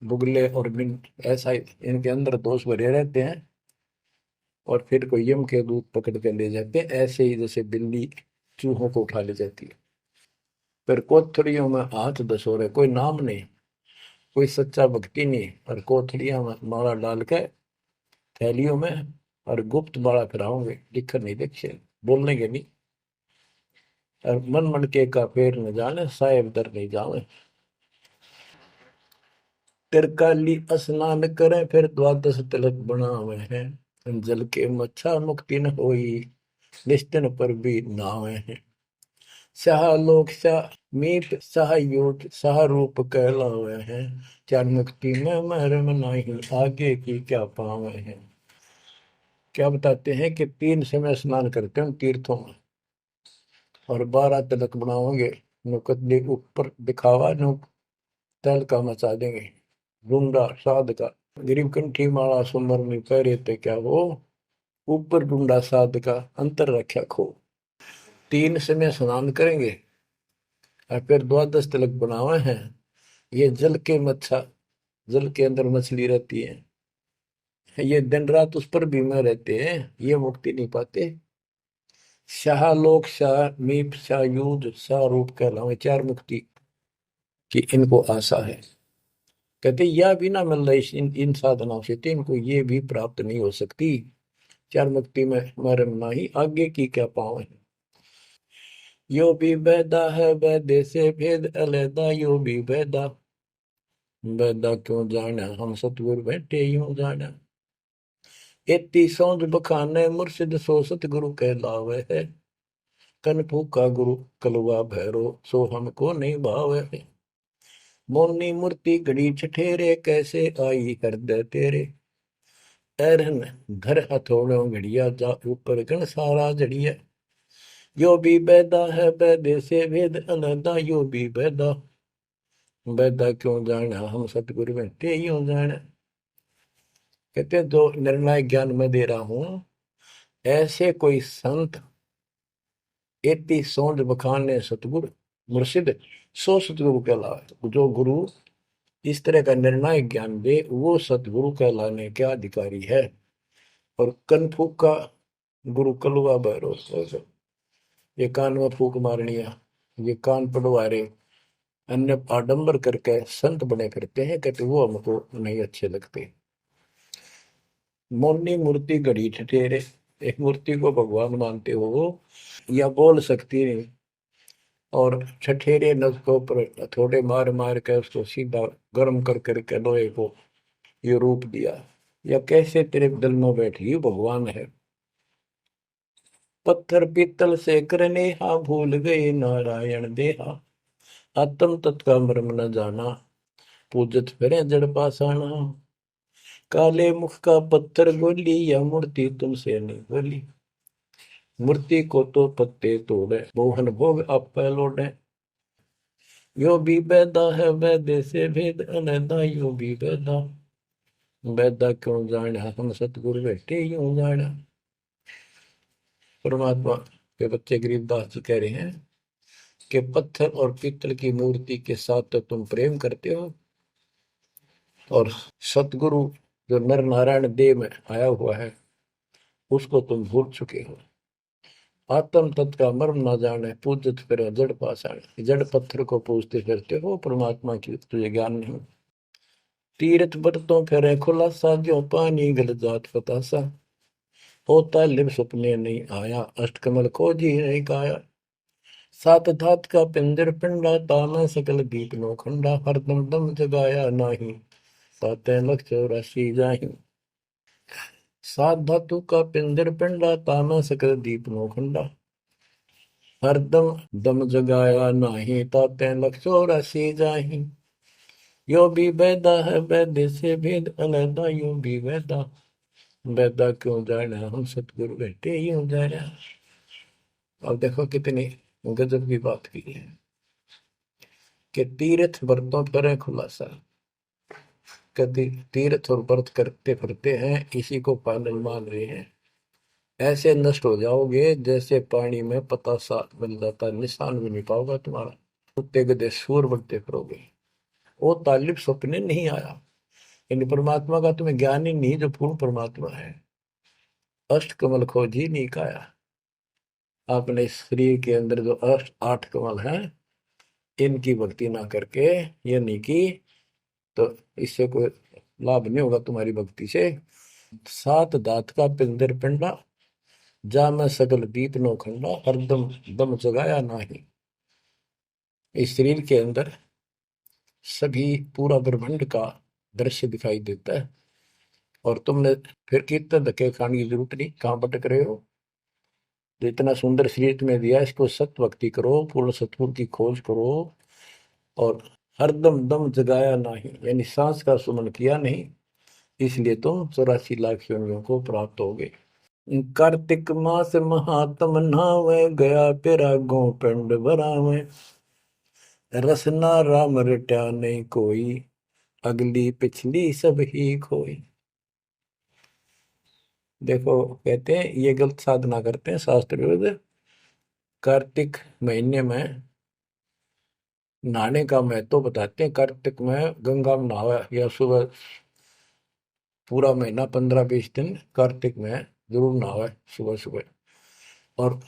बुगले और मिंट ऐसा इनके अंदर दोष भरे रहते हैं, और फिर कोई यम के दूध पकड़ के ले जाते हैं, ऐसे ही जैसे बिल्ली चूहों को उठा ले जाती है। फिर कोथड़ियों में हाथ दसोरे, कोई नाम नहीं, कोई सच्चा भक्ति नहीं, और कोथड़ियां में माला डाल के थैलियों में, और गुप्त माला फिराओगे, दिखर नहीं देखे, बोलेंगे नहीं। और मन मन के का पेड़ न जाने साहेब दर नहीं जावे। तिरकाली स्नान करें फिर द्वादश तिलक बनावे हैं, जल के मच्छा मुक्ति न होई निश्चन पर भी नावे हैं। शाह लोक शाह मीत शाह योग शाह रूप कहलावे हैं, चार मुक्ति में मरम नहीं आगे की क्या पावे हैं। क्या बताते हैं कि 3 समय स्नान करते हैं तीर्थों में, और 12 तिलक बनाओगे, नुकत ऊपर दिखावा नु तल का मचा देंगे, डूंगा साध का गरीब कंठी माला सुमर में पैरे ते क्या वो, ऊपर डूंडा साध का अंतर रख्या खो। 3 समय स्नान करेंगे और फिर द्वादश तिलक बनावे हैं। ये जल के मच्छा, जल के अंदर मछली रहती है, ये दिन रात उस पर बीमार रहते हैं, ये मुक्ति नहीं पाते। शाह लोक शाह मीप शाह युद्ध शाह रूप कहलावे, 4 मुक्ति की इनको आशा है। कहते यह भी ना मिल रही इन साधनाओं से, तो इनको ये भी प्राप्त नहीं हो सकती। 4 मुक्ति में मरम नाही आगे की क्या पावे। यो भी बैदा है बैदे से भेद अलैदा, यो भी बैदा बैदा क्यों जाना हम सतगुरु बैठे यूं जाना। एती सौंध बखाने मुर्शिद सो सतगुरु कहलावे है, कन फूका गुरु कलवा भैरो सो हमको नहीं भावे है। मोनी मूर्ति घड़ी ठठेरे कैसे आई हृदय तेरे, ऐरन घर हथौड़ों घड़िया जा ऊपर गण सारा जड़िया। यो भी बैदा है बैदे से भेद अलैदा, यो भी बैदा बैदा क्यों जाना हम सतगुरु बैठे यूं जाना। कहते जो निर्णय ज्ञान में दे रहा हूं, ऐसे कोई संत एती सौंध बखाने सतगुरु, मुर्शिद सो सतगुरु कहलावे। जो गुरु इस तरह का निर्णायक ज्ञान दे वो सतगुरु कहलाने के अधिकारी है। और कनफूक का गुरु कलुआ भैरव, ये कान में फूक मारनी है, ये कान पड़वा रहे, अन्य आडंबर करके संत बने फिरते हैं, कहते वो हमको नहीं अच्छे लगते। मौनी मूर्ति घड़ी ठठेरे, एक मूर्ति को भगवान मानते हो या बोल सकती नहीं, और ठठेरे न उसको ऊपर थोड़े मार मार के उसको सीधा गर्म कर करके लोहे को ये रूप दिया, या कैसे तेरे दिल में बैठी भगवान है। पत्थर पीतल से करने हा भूल गए नारायण देहा, आत्म तत्का मर्म न जाना, पूजत फिरे जड़ पासाना। काले मुख का पत्थर गोली या मूर्ति तुमसे नहीं बोली, मूर्ति को तो पत्ते तोड़े मोहन भोग आप लौटे। यो भी बैदा है वैदे से भेद अलैदा, यो भी बैदा बैदा क्यों जाना, हम सतगुरु बैठे यूं जाना। परमात्मा के बच्चे गरीबदास जी कह रहे हैं कि पत्थर और पीतल की मूर्ति के साथ तो तुम प्रेम करते हो, और सतगुरु जो नर नारायण देव में आया हुआ है उसको तुम भूल चुके हो। आत्म तत्व का मर्म ना जाने, पूजत फिर जड़ पाषाण, जड़ पत्थर को पूजते फिरते हो, परमात्मा की तुझे ज्ञान नहीं। तीर्थ बरतों फिर खुलासा, जो पानी गल जात फतासा, होता लिव सपने नहीं आया, अष्टकमल खोजी नहीं काया। सात धात का पिंजर पिंडा, ताना सकल दीप नो खंडा, हरदम दम जगाया नाही, ताते लख 84 जाहि। सात धातु का पिंजर पिंडा, ताना सकल दीप नो खंडा, हरदम दम जगाया नाही, ताते लख 84 जाहि। यो भी वैदा है वैद्य से भेद अलैदा, यो भी वैदा वैदा क्यों जाना, हम सतगुरु बैठे यूं जाना। अब देखो कितनी गजब की बात की है कि तीर्थ व्रतों पर खुलासा, कभी तीर्थ और व्रत करते फिरते हैं इसी को पालन मान रहे हैं, ऐसे नष्ट हो जाओगे जैसे पानी में पतासा बन जाता, निशान भी नहीं पाओगे तुम्हारा, कुत्ते गधे सूर बनते फिरोगे। वो तालिब सपने नहीं आया, इन परमात्मा का तुम्हें ज्ञान ही नहीं जो पूर्ण परमात्मा है। अष्ट कमल खोजी नहीं काया, आपने शरीर के अंदर जो अष्ट 8 कमल हैं इनकी भक्ति ना करके ये नहीं की तो इससे कोई लाभ नहीं होगा तुम्हारी भक्ति से। सात दात का पिंदर पिंडा, जा मैं सकल दीप नो खंडा, हरदम दम जगाया नाही। इस शरीर के अंदर सभी पूरा ब्रह्मांड का दृश्य दिखाई देता है, और तुमने फिर कीर्तन धक्के खाने की जरूरत नहीं, कहाँ भटक रहे हो। तो इतना सुंदर शरीर तुम्हें दिया, इसको सत्य भक्ति करो, पूर्ण सतगुरु की खोज करो, और हरदम दम जगाया नहीं, यानी सांस का सुमन किया नहीं, इसलिए तुम 84 लाख योनियों को प्राप्त हो गए। कार्तिक मास महात्म नावे, गया पेरा गो पिंड भरावे, रसना राम रट्या नहीं कोई, अगली पिछली सब ही खोई। देखो कहते हैं ये गलत साधना करते हैं शास्त्र विरुद्ध। कार्तिक महीने में नहाने का महत्व बताते हैं, कार्तिक में गंगा में नहावा, या सुबह पूरा महीना 15-20 दिन कार्तिक में जरूर नहावा सुबह सुबह। और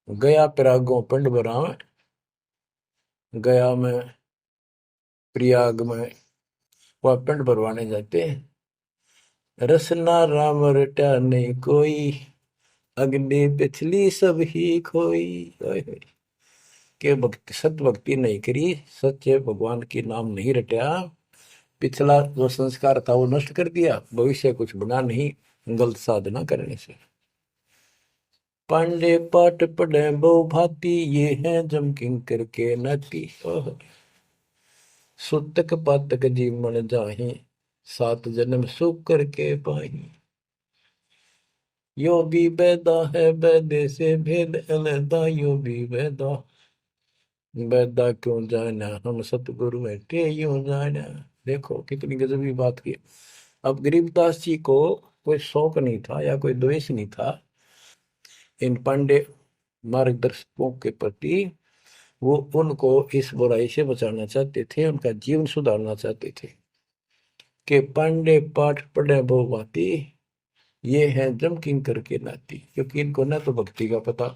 गया प्रयागों पिंड भरावे, गया में प्रयाग में वह पिंड भरवाने जाते हैं। रसना राम रटा नहीं कोई, अग्नि पिछली सब ही खोई। के भक्ति सत भक्ति नहीं करी, सच्चे भगवान की नाम नहीं रटा, पिछला जो संस्कार था वो नष्ट कर दिया, भविष्य कुछ बना नहीं गलत साधना करने से। पांडे पाठ पढ़े बहु भांति, ये है जम किंकर के नाती। सुतक पातक जीवन जाहि, 7 जन्म सुख करके पाही। यो भी बैदा है बैदे से भेद अलैदा, यो भी बैदा बैदा क्यों जाना, हम सतगुरु बैठे यूं जाना। देखो कितनी गजबी बात की। अब गरीबदास जी को कोई शौक नहीं था या कोई द्वेष नहीं था इन पांडे मार्गदर्शकों के प्रति, वो उनको इस बुराई से बचाना चाहते थे, उनका जीवन सुधारना चाहते थे कि पांडे पाठ पढ़े बहुभांति, ये है जम किंकर के नाती। क्योंकि इनको ना तो भक्ति का पता,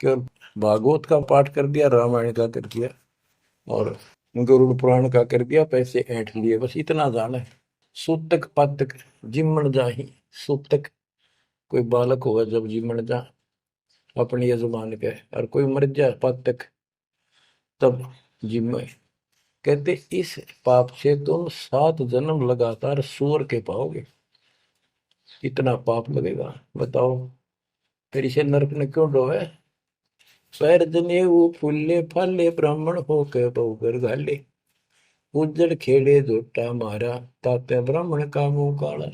केवल भागवत का पाठ कर दिया, रामायण का कर दिया और गरुड़ पुराण का कर दिया, पैसे ऐंठ लिए, बस इतना जाना है। सूतक पातक जिमण जाही। सूतक कोई बालक होगा जब जिमण जा अपने यजमान के, और कोई मर जाए पातक तब जिम। कहते इस पाप से तुम 7 जन्म लगातार सूअर के पाओगे, इतना पाप लगेगा। बताओ फिर इसे नरक ने क्यों डोवे। पैर जने वो फूले फाले ब्राह्मण हो के बहुगर घाले, उज्जड़ खेड़े झोटा मारा, ताते ब्राह्मण का मुंह काला।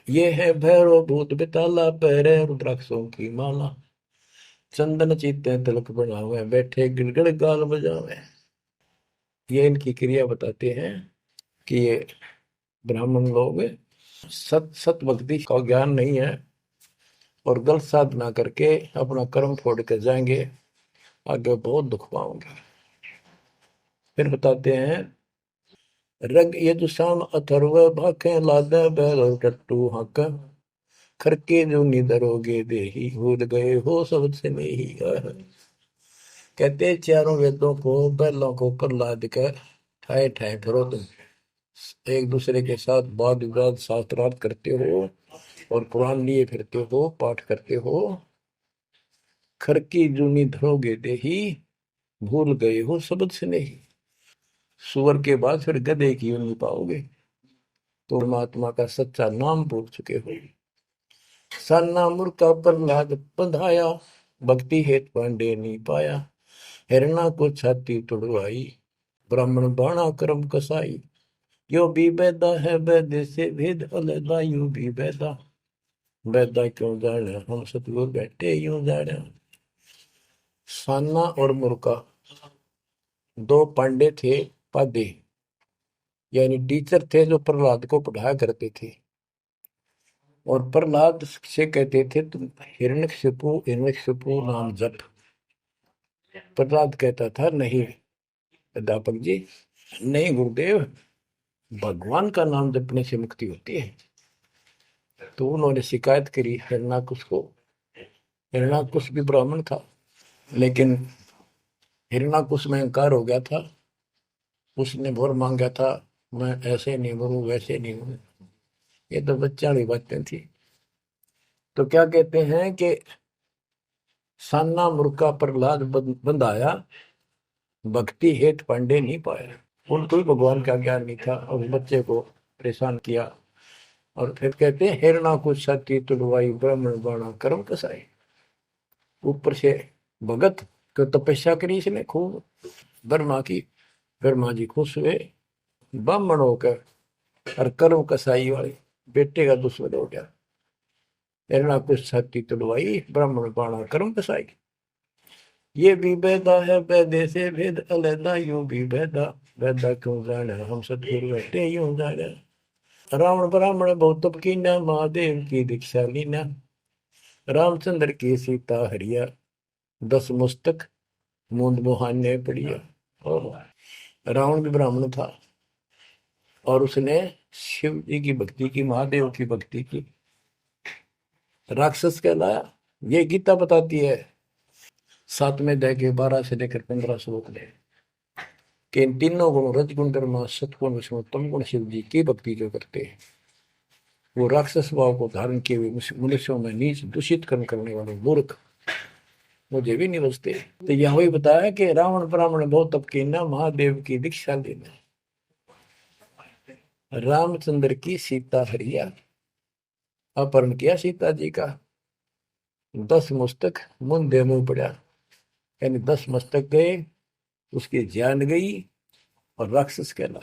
ये है भैरव भूत बिताला, पैरे रुद्राक्षों की माला, चंदन चीते तिलक बनावे, बैठे गिड़गड़ गाल बजावे। ये इनकी क्रिया बताते हैं कि ये ब्राह्मण लोग सत सत भक्ति का ज्ञान नहीं है और गलत साधना करके अपना कर्म फोड़ के जाएंगे, आगे बहुत दुख पाओगे। फिर बताते हैं रग यजुषाम अथर्व भाखे लादे बैल टट्टू हक, खरके जो निधरोगे देही, भूल गए हो सबसे नहीं। कहते चारों वेदों को बैलों को प्रहलाद कर ठाए ठाए फिरो तुम, एक दूसरे के साथ वाद विवाद शास्त्रार्थ करते हो और कुरान लिए फिरते हो, पाठ करते हो। खरकी जूनी धरोगे देही, भूल गए हो शब्द से नहीं। सुअर के बाद फिर गधे की यूं नहीं पाओगे, तो परमात्मा का सच्चा नाम भूल चुके हो। सन्ना मुर्का प्रहलाद बंधाया, भक्ति हेत पांडे नहीं पाया, हिरणा को छाती तुड़वाई, ब्राह्मण बाणा कर्म कसाई। यो भी बैदा है बैदे से भेद अलैदा, यूं भी बैदा, बैदा क्यों जाने हम सतगुरु बैठे यूं जाने। सान्ना और मुर्का 2 पांडे थे, पादे यानी टीचर थे जो प्रहलाद को पढ़ाया करते थे। और प्रहलाद से कहते थे तुम हिरण्यकशिपु नाम जप। प्रहलाद कहता था नहीं अध्यापक जी, नहीं गुरुदेव, भगवान का नाम जपने से मुक्ति होती है। तो उन्होंने शिकायत करी हिरणाकुश को। हिरणाकुश भी ब्राह्मण था, लेकिन हिरणाकुश में अहंकार हो गया था। उसने वर मांगा था, मैं ऐसे नहीं मरूं वैसे नहीं मरूं। ये तो बच्चा वाली बातें थी। तो क्या कहते हैं कि सान्ना मुर्का प्रहलाद बंधाया, भक्ति हेत पांडे नहीं पाया। उनको भी भगवान का ज्ञान नहीं था और बच्चे को परेशान किया। और फिर कहते हैं हिरणा को छाती तुड़वाई, ब्राह्मण बाणा कर्म कसाई। ऊपर से भगत को तपस्या करी इसने खूब ब्रह्मा की, ब्रह्मा जी खुश हुए, ब्राह्मण होकर और कर्म कसाई वाले बेटे का दुश्मन हो गया। हिरणा को छाती तुड़वाई, ब्राह्मण बाणा कर्म कसाई। ये भी बैदा है बैदे से भेद अलैदा, यूं भी बैदा, बैदा क्यों जाने हम सतगुरु बैठे यूं जाने। रावण ब्राह्मण बहुत तप कीना, महादेव की दीक्षा लीना, रामचंद्र की सीता हरिया, 10 मुस्तक मूंद मुहाने पड़िया। और रावण भी ब्राह्मण था और उसने शिव जी की भक्ति की, महादेव की भक्ति की, राक्षस कहलाया। ये गीता बताती है 7वें अध्याय के 12 से लेकर 15 श्लोक में कि इन तीनों गुण रजगुण कर्म सत्गुण विष्णु तम गुण शिव जी की भक्ति जो करते हैं, वो राक्षस भाव को धारण किए हुए मनुष्यों में नीच दूषित कर्म करने वाले मूर्ख मुझे भी नहीं बचते। तो यह वही बताया कि रावण ब्राह्मण बहुत तप कीना, महादेव की दीक्षा लेना, रामचंद्र की सीता हरिया, अपहरण किया सीता जी का, 10 मस्तक मुंदे मुंह पड़ा, यानी 10 मस्तक गए, उसकी जान गई और राक्षस कहला।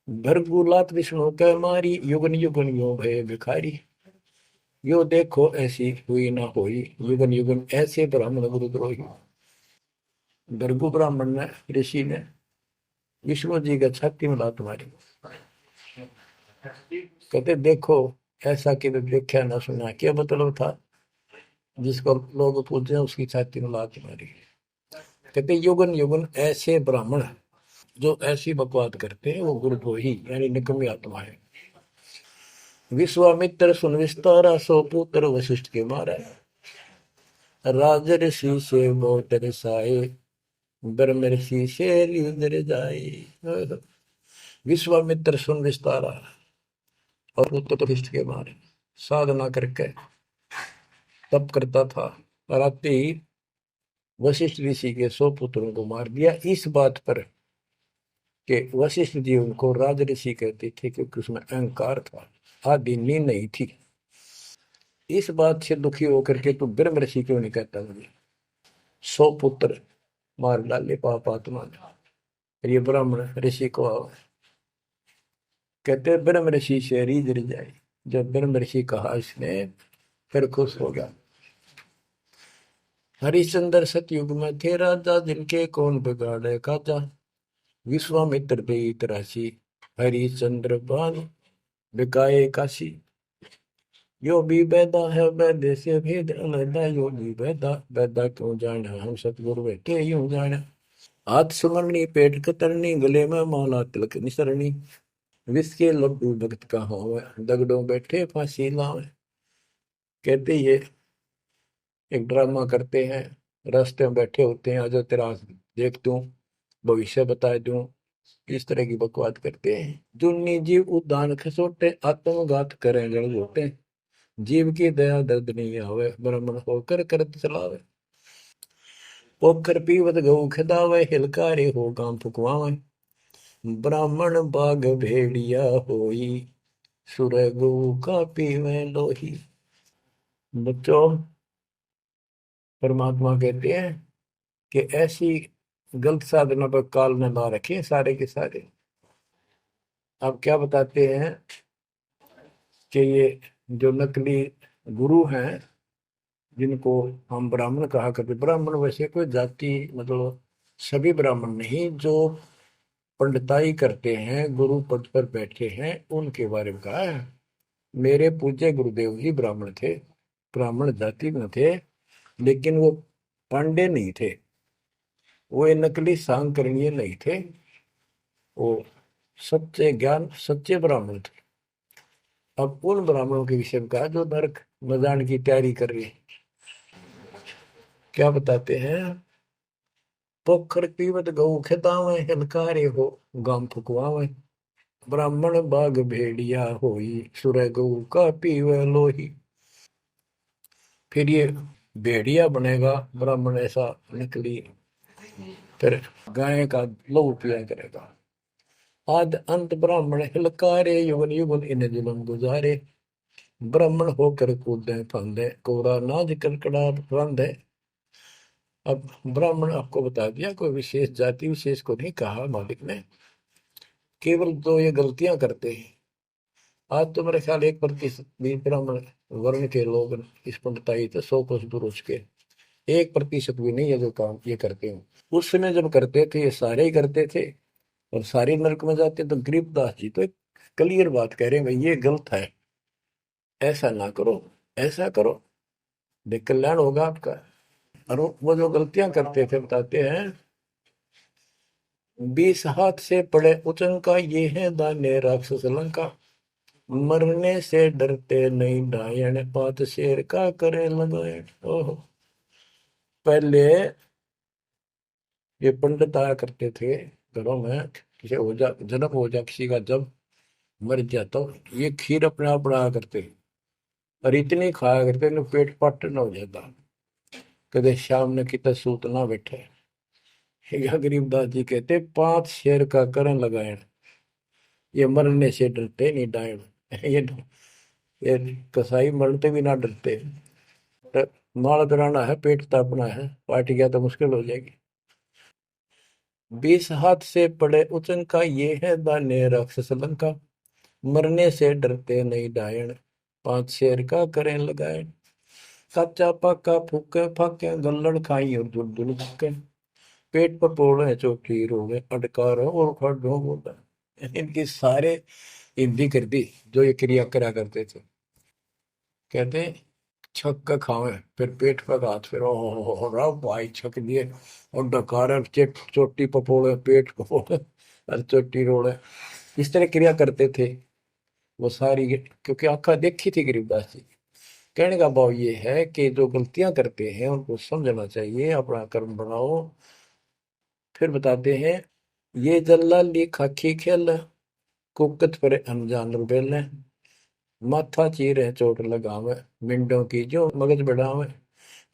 भरगुलात विष्णु कह मारी, युगन युगन यो भय भिखारी, यो देखो ऐसी हुई ना होई, युगन युगन ऐसे ब्राह्मण गुरुद्रोही। भृगु ब्राह्मण ने, ऋषि ने विष्णु जी का छाती में लात मारी, कहते देखो ऐसा कि देखा ना सुना। क्या मतलब था, जिसको लोग पूछे उसकी छाती में लात मारी। कहते युगन युगन ऐसे ब्राह्मण जो ऐसी बकवाद करते हैं वो गुरुद्रोही यानी निकम्मी आत्मा है। विश्वामित्र सुन विस्तारा, सो पुत्र वशिष्ठ के मारा। राजर्षि से बहुत रसाए, ब्रह्म ऋषि से लीदर जाए। विश्वामित्र सुन विस्तारा और पुत्र वशिष्ठ के मारे, साधना करके तप करता था। रात ही वशिष्ठ ऋषि के 100 पुत्रों को मार दिया, इस बात पर कि वशिष्ठ जी उनको राज ऋषि कहते थे क्योंकि उसमें अहंकार था, आदि नींद नहीं थी। इस बात से दुखी होकर के तू ब्रह्म ऋषि क्यों नहीं कहता मुझे? 100 पुत्र मार डाले पाप आत्मा ने। ये ब्राह्मण ऋषि को कहते ब्रह्म ऋषि से रीझ जाए। जब ब्रह्म ऋषि कहा इसने फिर खुश हो गया। हरिश्चंद्र सतयुग में थे राजा, जिनके कौन बिगाड़े काजा। विश्वामित्र देत राशि, हरिश्चंद्र बान बिकाए काशी। यो भी बैदा है वैद्य से भेद अलैदा, यो भी बैदा बैदा क्यों जाना, हम सतगुरु बैठे यूं जाना। हाथ सुमरनी पेट कतरनी, गले में माला तिलक निसरनी। विष के लड्डू भगत का हो, दगड़ों बैठे फांसी लावे। कहते ये एक ड्रामा करते हैं, रास्ते में बैठे होते हैं, आज तेरा देख दूं, भविष्य बता दूं, इस तरह की बकवाद करते हैं। जुन्नी जीव उद्दान खसोटे, आत्मघात करें जड़ होते। जीव की दया दर्द नहीं आवे, ब्राह्मण होकर करत चलावे। पोखर पीवत गऊ खिदावे, हिलकारे हो गांव फुकवावे। ब्राह्मण बाग भेड़िया होई, सुर गऊ का पीवे लोही। बच्चों, परमात्मा कहते हैं कि ऐसी गलत साधना पर काल ने ला रखे सारे के सारे। अब क्या बताते हैं कि ये जो नकली गुरु हैं, जिनको हम ब्राह्मण कहा करते, ब्राह्मण वैसे कोई जाति मतलब सभी ब्राह्मण नहीं, जो पंडिताई करते हैं, गुरु पद पर बैठे हैं, उनके बारे में कहा है। मेरे पूज्य गुरुदेव जी ब्राह्मण थे, ब्राह्मण जाति में थे, लेकिन वो पांडे नहीं थे, वो ये नकली सांकरणीय नहीं थे, वो सच्चे ज्ञान सच्चे ब्राह्मण थे। अब उन ब्राह्मणों के विषय में कहा जो नरक में जाने की तैयारी कर रही है। क्या बताते हैं? पोखर पीवत गऊ खेतावे, हिलकारे हो गांव फुकवावे। ब्राह्मण बाग भेड़िया होई, सुर गऊ का पीवे लोही। फिर ये भेड़िया बनेगा ब्राह्मण, ऐसा निकली, फिर गाय का लहू पिया करेगा। आद अंत ब्राह्मण हिलकारे, युगन युगन इन जुलम गुजारे। ब्राह्मण होकर कूदे फंदे, कोरा नाज कड़कड़ा रंधे। अब ब्राह्मण आपको बता दिया, कोई विशेष जाति विशेष को नहीं कहा मालिक ने, केवल जो ये गलतियां करते हैं। आज तो मेरे ख्याल 1% भी ब्राह्मण वर्ण के लोग इस पंडिताई तो 100 कोस दूर उसके 1% भी नहीं है जो काम ये करते हैं। उस समय जब करते थे ये सारे ही करते थे और सारे नरक में जाते। तो गरीबदास जी तो एक क्लियर बात कह रहे हैं, भाई ये गलत है, ऐसा ना करो, ऐसा करो, देख कल्याण होगा आपका। और वो जो गलतियां करते थे बताते हैं, 20 हाथ से पड़े उचंका, ये है दाने राक्षस लंका। मरने से डरते नहीं डायन, पात शेर का करे लगाए। ओहो, पहले ये पंडित आया करते थे घरों में, किसी हो जा जन्म हो जा किसी का, जब मर जाता तो ये खीर अपने आप बनाया करते और इतनी खाया करते न पेट पट न हो जाता, कदे शाम ने कितना सूत ना बैठे। या गरीबदास जी कहते 5 शेर का करण लगाए, ये मरने से डरते नहीं डायन। ये कसाई मरते भी ना डरते। माल कराना है, पेट तापना है, पार्टी गया तो मुश्किल हो जाएगी। 20 हाथ से पड़े उचन का, ये है दाने राक्षस लंका। मरने से डरते नहीं डायन, 5 शेर का करें लगाए। कच्चा पक्का फूके फाके, गल्लड़ खाई और दुल दुल फूके। पेट पर पोड़े चोटी रोगे, अटकारो और खड़ो बोला। इनकी सारे हिंदी कर दी जो ये क्रिया करा करते थे। कहते छक के खावे, फिर पेट पे हाथ, फिर ओ रहा भाई छक दिए, और डकार चोटी पपोड़े, पेट पपोड़े और चोटी रोड़े, इस तरह क्रिया करते थे वो सारी, क्योंकि आंखा देखी थी गरीबदास जी। कहने का भाव ये है कि जो गलतियां करते हैं उनको समझना चाहिए, अपना कर्म बनाओ। फिर बताते हैं, ये जल्लाली खाकी खेल, कुकत पर अनजान रुबेल, माथा चीरे चोट लगावे, मिंडों की जो मगज बढ़ावे,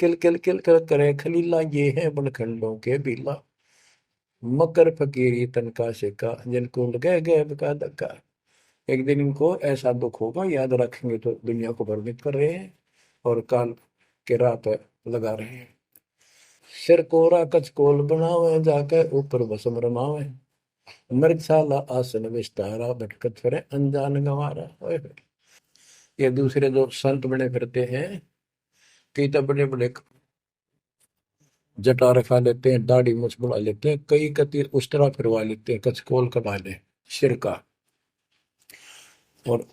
किल किल किल कर करे खलीला, ये है बनखंडों के बीला, मकर फकीरी तनका शिका, जिनको लगे गए का धक्का। एक दिन इनको ऐसा दुख होगा, याद रखेंगे तो दुनिया को भ्रमित कर रहे हैं और काल के राह पे लगा रहे हैं। सिर कोरा कच कोल बनावे, जाके ऊपर भस्म रमावे, मृगशाला आसन विस्तारा, भटकत फिरे अनजान गंवारा। ओए होए। ये दूसरे जो संत बने फिरते हैं, कई तो बड़े बड़े जटा रखा लेते हैं, दाढ़ी मूछ बढ़ा लेते हैं, कई कति उस तरह फिरवा लेते हैं, कचकोल कटा ले सिर का। और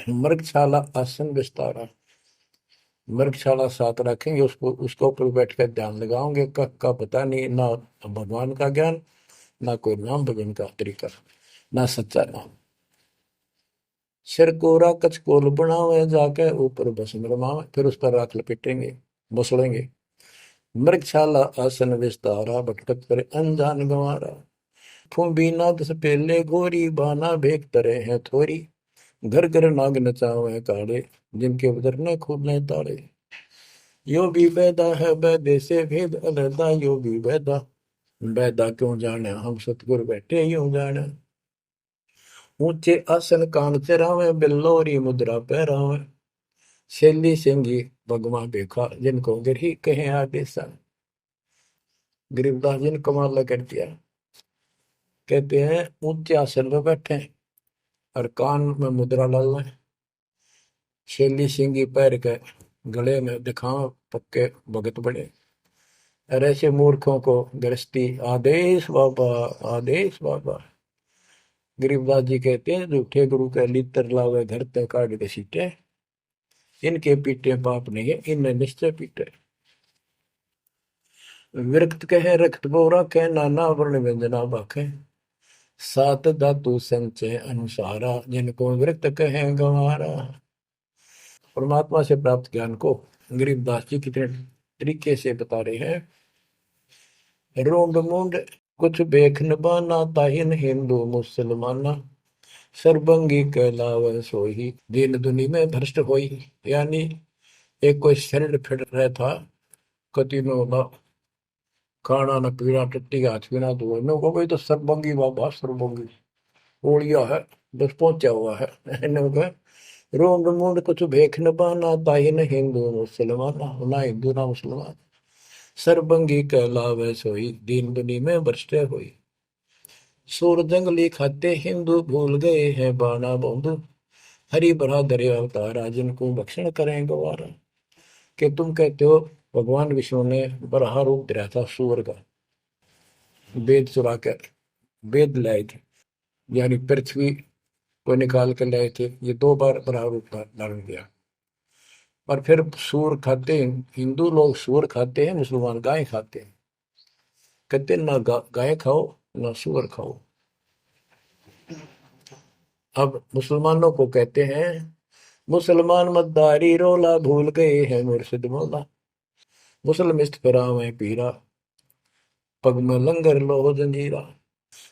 मृगशाला आसन विस्तारा, मृगशाला साथ रखेंगे, उसको उसके ऊपर बैठ कर ध्यान लगाओगे, कख का पता नहीं, ना भगवान का ज्ञान, ना कोई नाम भजन का तरीका, ना सच्चा नाम। सिर कोरा कचकोल बनावे, जाके ऊपर भस्म रमावे, फिर उस पर राख लपेटेंगे, मसलेंगे। मृगशाला आसन विस्तारा, भटकत पर अनजान गंवारा, फूबीना दस पेले गोरी, बाना भेक तरे हैं थोरी, घर घर नाग नचावे काले, जिनके उधर न खुले ताले। यो भी बैदा है बैदे से भेद अलहदा, यो भी बैदा, बैदा क्यों जाने हम सतगुर बैठे यूं जाने। ऊंचे आसन कान चरावे, बिल्लोरी मुद्रा पहरावे, शैली सिंगी भगवा देखा, जिनको गिरही कहे आदेशा। गरीबदास जी ने कमाल कर दिया, कहते हैं ऊंचे आसन में बैठे और कान में मुद्रा डाल, शैली सिंगी पैर के गले में दिखाओ पक्के भगत बड़े, और ऐसे मूर्खों को गृहस्थी आदेश बाबा, आदेश बाबा। गरीबदास जी कहते हैं, झूठे गुरु के लितर लावे, घर ते काट के सीटे, इनके पीटे पाप नहीं है, इन्हें निश्चय पीटे। विरक्त कहे रक्त बोरा कहे, नाना वर्ण व्यंजना बाखे, सात धातु संचय अनुसारा, जिनको विरक्त कहे गंवारा। परमात्मा से प्राप्त ज्ञान को गरीबदास जी कितने तरीके से बता रहे हैं। रोंड मुंड कुछ बेख न बाना, ताहिन हिंदू मुसलमाना, सरबंगी कहलावे सोही, दीन दुनी में भ्रष्ट होई। यानी एक कोई शरीर फिर रहा था, कति में होगा खाना न पीना, टट्टी हाथ पीना, तो इन्हों को भाई तो सरबंगी बाबा, सरबंगी ओलिया है, बस पहुंचा हुआ है। इन्हों का रोंड मुंड कुछ भेख न बाना, ताहिन हिंदू मुसलमाना, ना हिंदू ना मुसलमान, सरबंगी कहलावे सोई, दीन दुनी में भ्रष्ट होई। सूर जंगली खाते हिंदू, भूल गए हैं बाना बंधु, हरि भरा दरे अवतारा, जिनको भक्षण करें गवारा। कि तुम कहते हो भगवान विष्णु ने बराह रूप दिया था सूर का, वेद चुरा कर वेद लाए थे, यानी पृथ्वी को निकाल कर लाए थे, ये दो बार बराह रूप धारण किया। और फिर सूर खाते हैं हिंदू लोग, सूर खाते हैं, मुसलमान गाय खाते हैं। कहते ना गाय खाओ ना सूअर खाओ। अब मुसलमानों को कहते हैं, मुसलमान मद्दारी रोला, भूल गए हैं मुर्शिद मौला, मुसलमिस्त फरावे पीरा, पग में लंगर लो जंजीरा।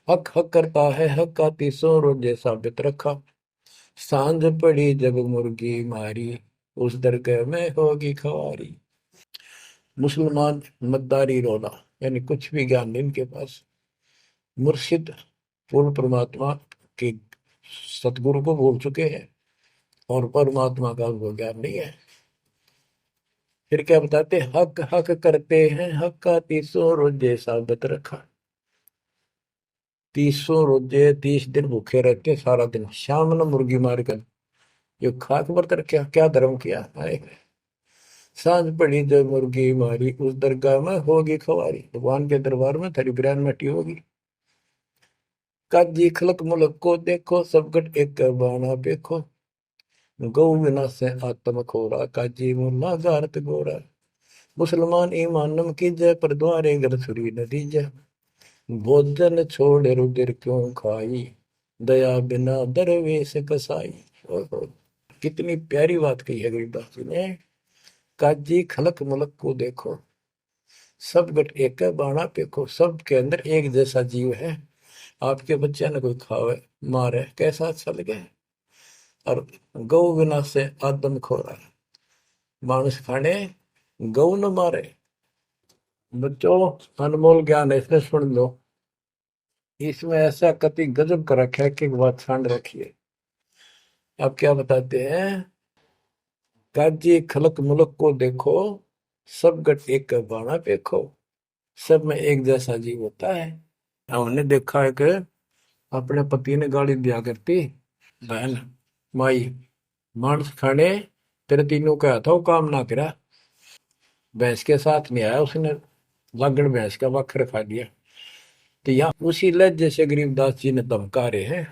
हक हक करता है हक का, तीसों रोजे साबित रखा, सांझ पड़ी जब मुर्गी मारी, उस दरगाह में होगी खवारी। मुसलमान मद्दारी रोला, यानी कुछ भी ज्ञान नहीं इनके पास। मुर्शिद पूर्ण परमात्मा के सतगुरु को भूल चुके हैं, और परमात्मा का उनको ज्ञान नहीं है। फिर क्या बताते, हक हक करते हैं हक का, तीसों रोजे साबित रखा। तीसों रोजे 30 दिन भूखे रहते, सारा दिन शाम न मुर्गी मार कर, ये खाक व्रत रखा, क्या धर्म किया है। सांझ पड़ी जो मुर्गी मारी, उस दरगाह में होगी खवारी, भगवान के दरबार में थरी बिरान मटी होगी। काजी खलक मुलक को देखो, सब गट एक बाना देखो, गौ बिना से आत्म खोरा, काजी मुल्ला गारत गोरा। मुसलमान ईमानम की जय, पर द्वारे घर छुरी न दीजय। भोजन छोड़ रुधिर क्यों खाई, दया बिना दरवेश कसाई। ओहो, कितनी प्यारी बात कही है गरीबदास जी ने। काजी खलक मलक को देखो, सब गट एक है बाणा पेखो। सब के अंदर एक जैसा जीव है। आपके बच्चे ने कोई खावे मारे कैसा अच्छा लगे। और गौ बिना से आदम खोरा, मानुष खाने गौ न मारे। बच्चों, अनमोल ज्ञान है, इसमें सुन लो। इसमें ऐसा कति गजब कर रखा है कि बात छांड रखी है। अब क्या बताते हैं, काजी खलक मुलक को देखो, सब गट एक का बाणा पेखो। सब में एक जैसा जीव होता है। हमने देखा है कि अपने पति ने गाली दिया करती, बहन माई मांस खाने तेरे तीनों का था, वो काम ना करा। भैंस के साथ नहीं आया उसने, लागण भैंस का वक्र खा लिया। तो यहाँ उसी लहजे से गरीबदास जी ने धमका रहे हैं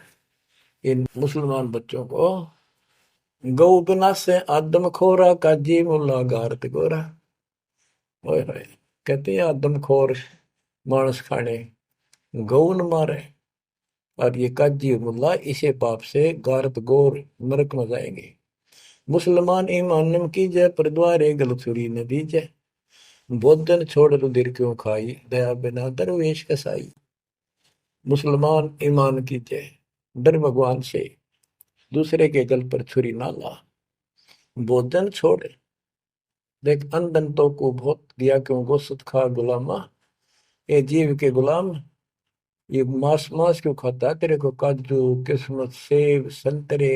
इन मुसलमान बच्चों को। गौ बिना से आदम खोरा, काजी मुल्ला गारत गोरा। ओए होए, कहते हैं आदम खोर मांस खाने गौ न मारे, और ये काजी मुल्ला इसे पाप से गारत गोर नरक में जाएंगे। मुसलमान ईमान की जय, पर द्वारे गल छुरी न दीजय। भोजन छोड़ रुधिर क्यों खाई, दया बिना दरवेश कसाई। मुसलमान ईमान की जय, डर भगवान से, दूसरे के गल पर छुरी ना ला। भोजन छोड़, देख अंधन तो को बहुत दिया क्यों गोश्त खा गुलामा। ये जीव के गुलाम, ये मांस मांस क्यों खाता है, तेरे को काजू किस्मत सेब संतरे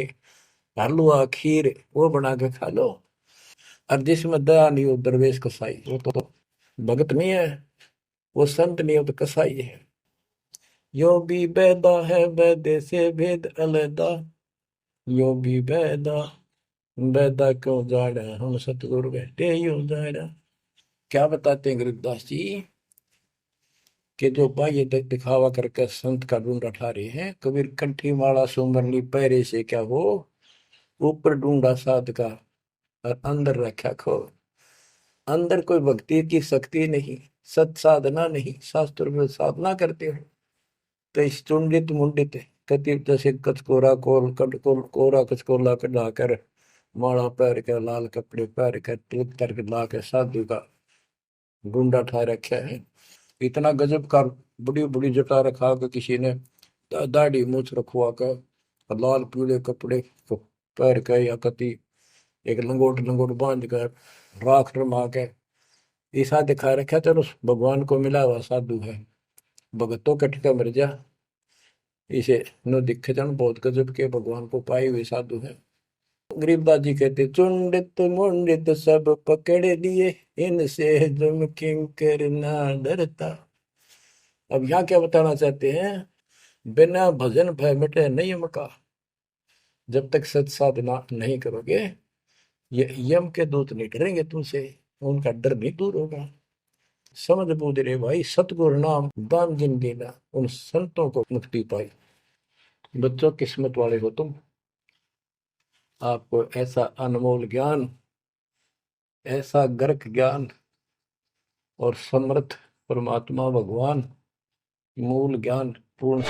हलवा खीर वो बना के खा लो। और जिसमें दया नहीं हो दरवेश कसाई, वो तो भगत नहीं है, वो संत नहीं हो तो कसाई है। यो भी बैदा है बैदे से भेद अलैदा, यो भी बैदा बैदा क्यों जाड़ा, हम सतगुरु बैठे यूं जाड़ा। क्या बताते हैं गरीबदास जी कि जो बाह्य दिखावा करके संत का ढूंढ उठा रहे हैं। कबीर कंठी माला सुमरनी पैरे से क्या हो, ऊपर ढूंढा साध का और अंदर रखा खो। अंदर कोई भक्ति की शक्ति नहीं, सत साधना नहीं, शास्त्र में साधना करते हो तो इस चुंडित मुंडित कति जैसे कचकोरा कोल कटकोल कोरा कचकोला कढ़ाकर माला पैर के लाल कपड़े पैर के तिलक करके ला के साधु का गुंडा ठा रखा है। इतना गजब का बड़ी बड़ी जटा रखा के किसी ने दाढ़ी मूछ रखवा कर लाल पीले कपड़े को पैर के या कति एक लंगोट लंगोट बांध कर राख रमा के ऐसा दिखा रखा। चलो भगवान को मिला हुआ साधु है, भगतों कटका मर जा, इसे न दिखे जन बहुत गजब के भगवान को पाए हुए साधु है। गरीबदास जी कहते चुंडित मुंडित सब पकड़ लिए, इनसे जम किंकर ना डरता। अब यहाँ क्या बताना चाहते हैं, बिना भजन भय मिटे नहीं मका। जब तक सत साधना नहीं करोगे ये यम के दूत नहीं डरेंगे तुमसे, उनका डर नहीं दूर होगा। समझ बूझ रे भाई, सतगुरु नाम दान जिन देना, उन संतों को मुक्ति पाई। बच्चों, किस्मत वाले हो तुम, आपको ऐसा अनमोल ज्ञान, ऐसा गर्क ज्ञान और समर्थ परमात्मा भगवान मूल ज्ञान पूर्ण